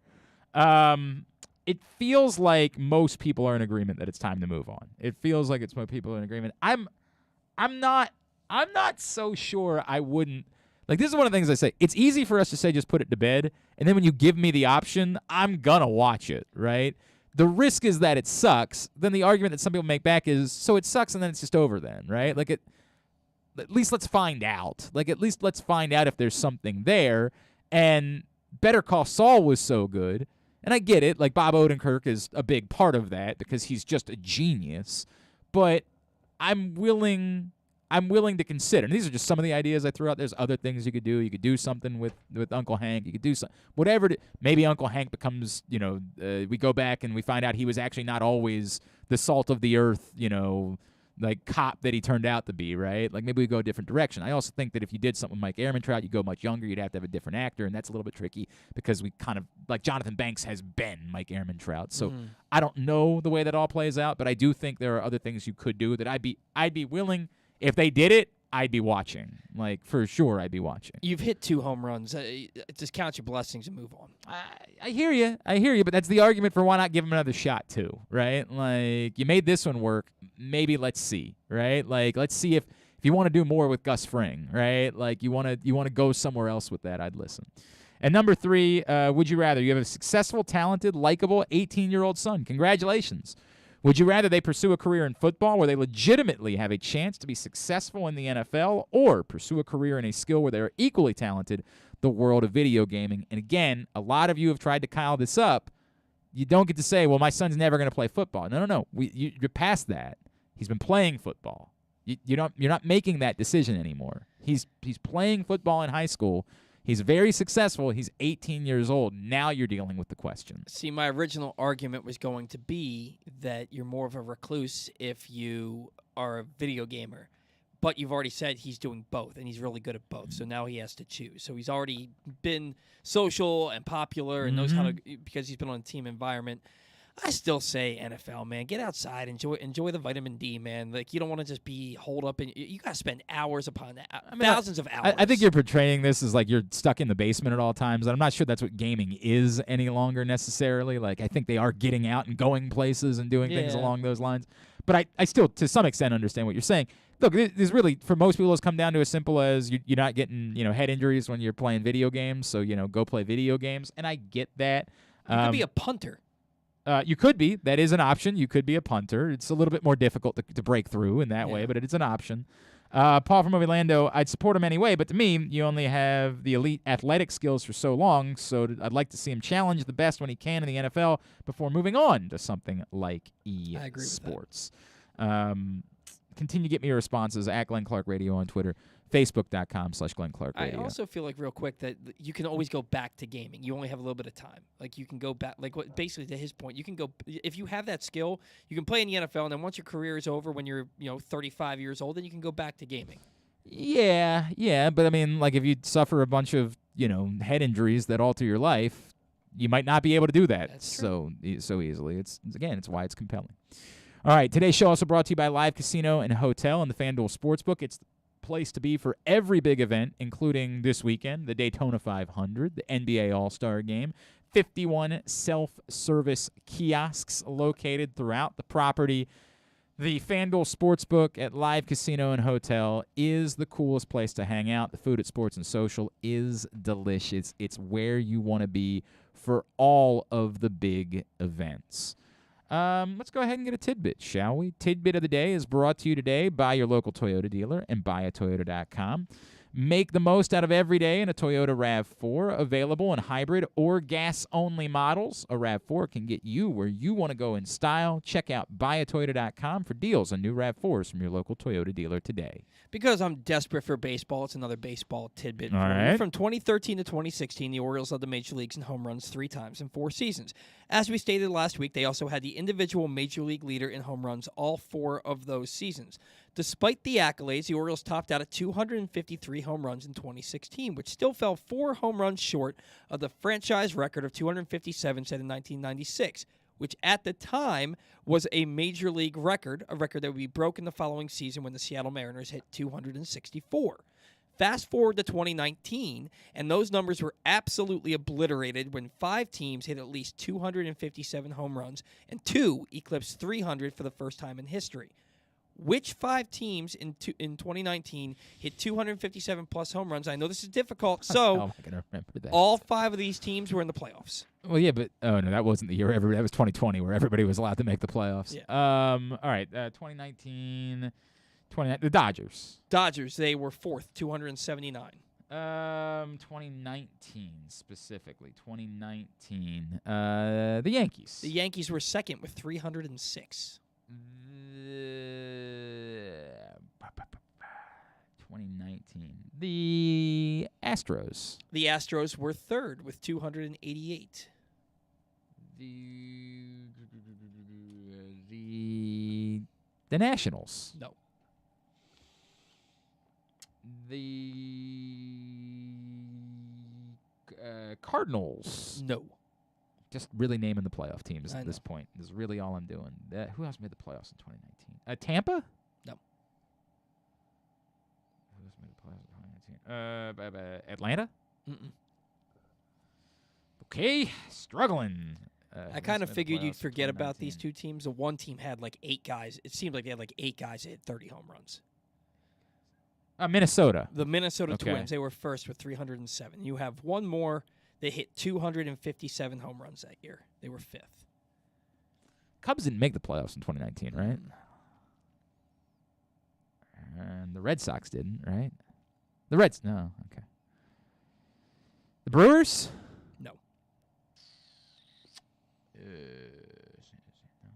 It feels like most people are in agreement that it's time to move on. It feels like most people are in agreement. I'm not so sure I wouldn't. Like, this is one of the things I say. It's easy for us to say just put it to bed, and then when you give me the option, I'm going to watch it, right? The risk is that it sucks. Then the argument that some people make back is, so it sucks and then it's just over then, right? Like, at least let's find out. Like, at least let's find out if there's something there. And Better Call Saul was so good. And I get it. Like, Bob Odenkirk is a big part of that because he's just a genius. But I'm willing to consider. And these are just some of the ideas I threw out. There's other things you could do. You could do something with Uncle Hank. You could do something. Whatever. Maybe Uncle Hank becomes, we go back and we find out he was actually not always the salt of the earth, like cop that he turned out to be, right? Like maybe we go a different direction. I also think that if you did something with Mike Ehrmantraut, you go much younger, you'd have to have a different actor, and that's a little bit tricky because we kind of, like Jonathan Banks has been Mike Ehrmantraut. So I don't know the way that all plays out, but I do think there are other things you could do that I'd be willing. If they did it, I'd be watching. Like, for sure, I'd be watching. You've hit 2 home runs. Just count your blessings and move on. I hear you, but that's the argument for why not give him another shot, too, right? Like, you made this one work. Maybe let's see, right? Like, let's see if you want to do more with Gus Fring, right? Like, you want to go somewhere else with that, I'd listen. And number 3, would you rather? You have a successful, talented, likable 18-year-old son. Congratulations. Would you rather they pursue a career in football where they legitimately have a chance to be successful in the NFL or pursue a career in a skill where they are equally talented, the world of video gaming? And again, a lot of you have tried to Kyle this up. You don't get to say, well, my son's never going to play football. No. You're past that. He's been playing football. You're not making that decision anymore. He's playing football in high school. He's very successful. He's 18 years old. Now you're dealing with the question. See, my original argument was going to be that you're more of a recluse if you are a video gamer. But you've already said he's doing both, and he's really good at both. So now he has to choose. So he's already been social and popular and knows how to, because he's been on a team environment. I still say NFL, man. Get outside, enjoy the vitamin D, man. Like, you don't want to just be holed up in. You got to spend hours upon thousands of hours. I think you're portraying this as like you're stuck in the basement at all times. And I'm not sure that's what gaming is any longer necessarily. Like, I think they are getting out and going places and doing things along those lines. But I still, to some extent, understand what you're saying. Look, this really, for most people, it's come down to as simple as you're not getting, head injuries when you're playing video games. So, go play video games. And I get that. You could be a punter. You could be. That is an option. You could be a punter. It's a little bit more difficult to break through in that way, but it's an option. Paul from Orlando, I'd support him anyway, but to me, you only have the elite athletic skills for so long, so I'd like to see him challenge the best when he can in the NFL before moving on to something like eSports. Continue to get me your responses at Glenn Clark Radio on Twitter, Facebook.com/Glenn Clark Radio. I also feel like, real quick, that you can always go back to gaming. You only have a little bit of time. Like, you can go back. Like, basically, to his point, you can go. If you have that skill, you can play in the NFL, and then once your career is over, when you're 35 years old, then you can go back to gaming. Yeah, but I mean, like, if you suffer a bunch of head injuries that alter your life, you might not be able to do that so easily. It's why it's compelling. All right, today's show also brought to you by Live Casino and Hotel and the FanDuel Sportsbook. It's the place to be for every big event, including this weekend, the Daytona 500, the NBA All-Star Game, 51 self-service kiosks located throughout the property. The FanDuel Sportsbook at Live Casino and Hotel is the coolest place to hang out. The food at Sports and Social is delicious. It's where you want to be for all of the big events. Let's go ahead and get a tidbit, shall we? Tidbit of the day is brought to you today by your local Toyota dealer and buyatoyota.com. Make the most out of every day in a Toyota RAV4, available in hybrid or gas-only models. A RAV4 can get you where you want to go in style. Check out buyatoyota.com for deals on new RAV4s from your local Toyota dealer today. Because I'm desperate for baseball, it's another baseball tidbit. All right. From 2013 to 2016, the Orioles led the major leagues in home runs 3 times in 4 seasons. As we stated last week, they also had the individual major league leader in home runs all 4 of those seasons. Despite the accolades, the Orioles topped out at 253 home runs in 2016, which still fell 4 home runs short of the franchise record of 257 set in 1996, which at the time was a major league record, a record that would be broken the following season when the Seattle Mariners hit 264. Fast forward to 2019, and those numbers were absolutely obliterated when 5 teams hit at least 257 home runs, and 2 eclipsed 300 for the first time in history. Which 5 teams in 2019 hit 257-plus home runs? I know this is difficult, so How am I gonna remember that? all 5 of these teams were in the playoffs. Well, yeah, but no, that wasn't the year. That was 2020, where everybody was allowed to make the playoffs. Yeah. All right, 2019, the Dodgers. Dodgers, they were 4th, 279. 2019 specifically. 2019. The Yankees. The Yankees were 2nd with 306. 2019. The Astros. The Astros were 3rd with 288. The Nationals. No. The Cardinals. No. Just really naming the playoff teams at this point is really all I'm doing. Who else made the playoffs in 2019? Tampa? No. Who else made the playoffs in 2019? Atlanta? Mm-mm. Okay, struggling. I kind of figured you'd forget about these 2 teams. The one team had like 8 guys. It seemed like they had like 8 guys that hit 30 home runs. Minnesota. The Minnesota Twins, they were 1st with 307. You have one more. They hit 257 home runs that year. They were 5th. Cubs didn't make the playoffs in 2019, right? And the Red Sox didn't, right? No, okay. The Brewers? No.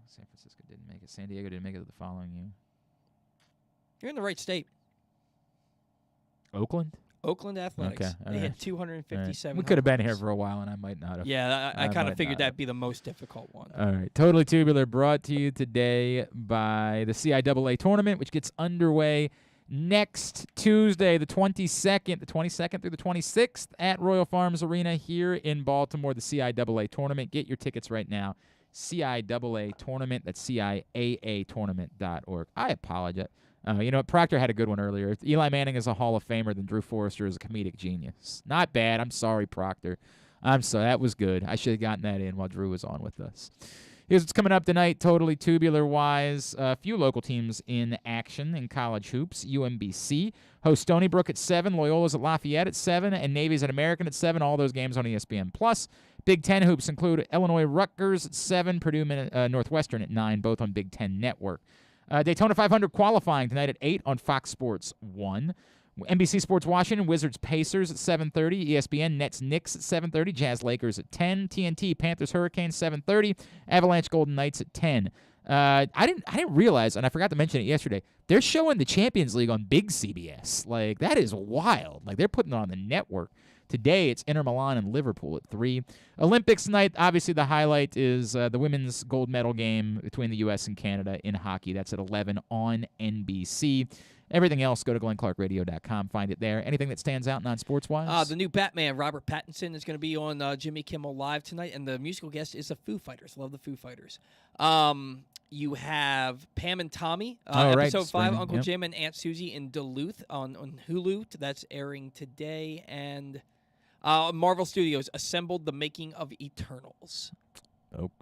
San Francisco didn't make it. San Diego didn't make it the following year. You're in the right state. Oakland? Oakland Athletics. Okay, they hit 257. We could have been here for a while, and I might not have. Yeah, I kind of figured that'd be the most difficult one. All right. Totally Tubular brought to you today by the CIAA tournament, which gets underway next Tuesday, the 22nd through the 26th at Royal Farms Arena here in Baltimore, the CIAA tournament. Get your tickets right now CIAA tournament. That's CIAA tournament.org. I apologize. You know what? Proctor had a good one earlier. If Eli Manning is a Hall of Famer, then Drew Forrester is a comedic genius. Not bad. I'm sorry, Proctor. I'm sorry. That was good. I should have gotten that in while Drew was on with us. Here's what's coming up tonight, totally tubular-wise. A few local teams in action in college hoops. UMBC hosts Stony Brook at 7, Loyola's at Lafayette at 7, and Navy's at American at 7. All those games on ESPN+. Big Ten hoops include Illinois Rutgers at 7, Purdue Northwestern at 9, both on Big Ten Network. Daytona 500 qualifying tonight at 8 on Fox Sports 1. NBC Sports Washington, Wizards Pacers at 7:30, ESPN Nets Knicks at 7:30, Jazz Lakers at 10, TNT Panthers Hurricanes 7:30, Avalanche Golden Knights at 10. I didn't realize, and I forgot to mention it yesterday, they're showing the Champions League on big CBS. Like, that is wild. Like, they're putting it on the network. Today, it's Inter Milan and Liverpool at 3. Olympics night, obviously the highlight is the women's gold medal game between the U.S. and Canada in hockey. That's at 11 on NBC. Everything else, go to GlennClarkRadio.com. Find it there. Anything that stands out non-sports-wise? The new Batman, Robert Pattinson, is going to be on Jimmy Kimmel Live tonight, and the musical guest is the Foo Fighters. Love the Foo Fighters. You have Pam and Tommy, episode 5, Uncle Jim and Aunt Susie in Duluth on Hulu. That's airing today. And Marvel Studios assembled The Making of Eternals.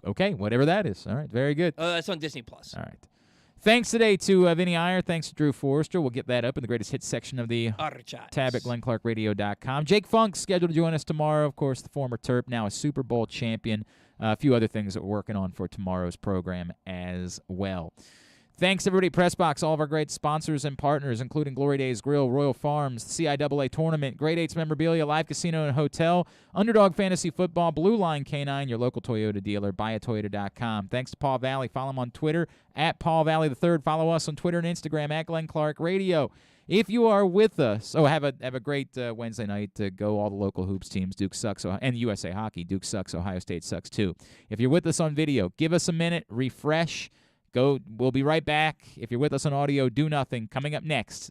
Okay, whatever that is. All right, very good. That's on Disney+. All right. Thanks today to Vinnie Iyer. Thanks to Drew Forrester. We'll get that up in the greatest hits section of the tab at GlennClarkRadio.com. Jake Funk's scheduled to join us tomorrow. Of course, the former Terp, now a Super Bowl champion. A few other things that we're working on for tomorrow's program as well. Thanks, everybody at PressBox, all of our great sponsors and partners, including Glory Days Grill, Royal Farms, the CIAA Tournament, Grade 8's Memorabilia, Live Casino and Hotel, Underdog Fantasy Football, Blue Line K9, your local Toyota dealer, buyatoyota.com. Thanks to Paul Valley. Follow him on Twitter, at Paul Valley III. Follow us on Twitter and Instagram, at Glenn Clark Radio. If you are with us, have a great Wednesday night to go all the local hoops teams. Duke sucks, and USA Hockey. Duke sucks, Ohio State sucks too. If you're with us on video, give us a minute, refresh. We'll be right back. If you're with us on audio, do nothing. Coming up next,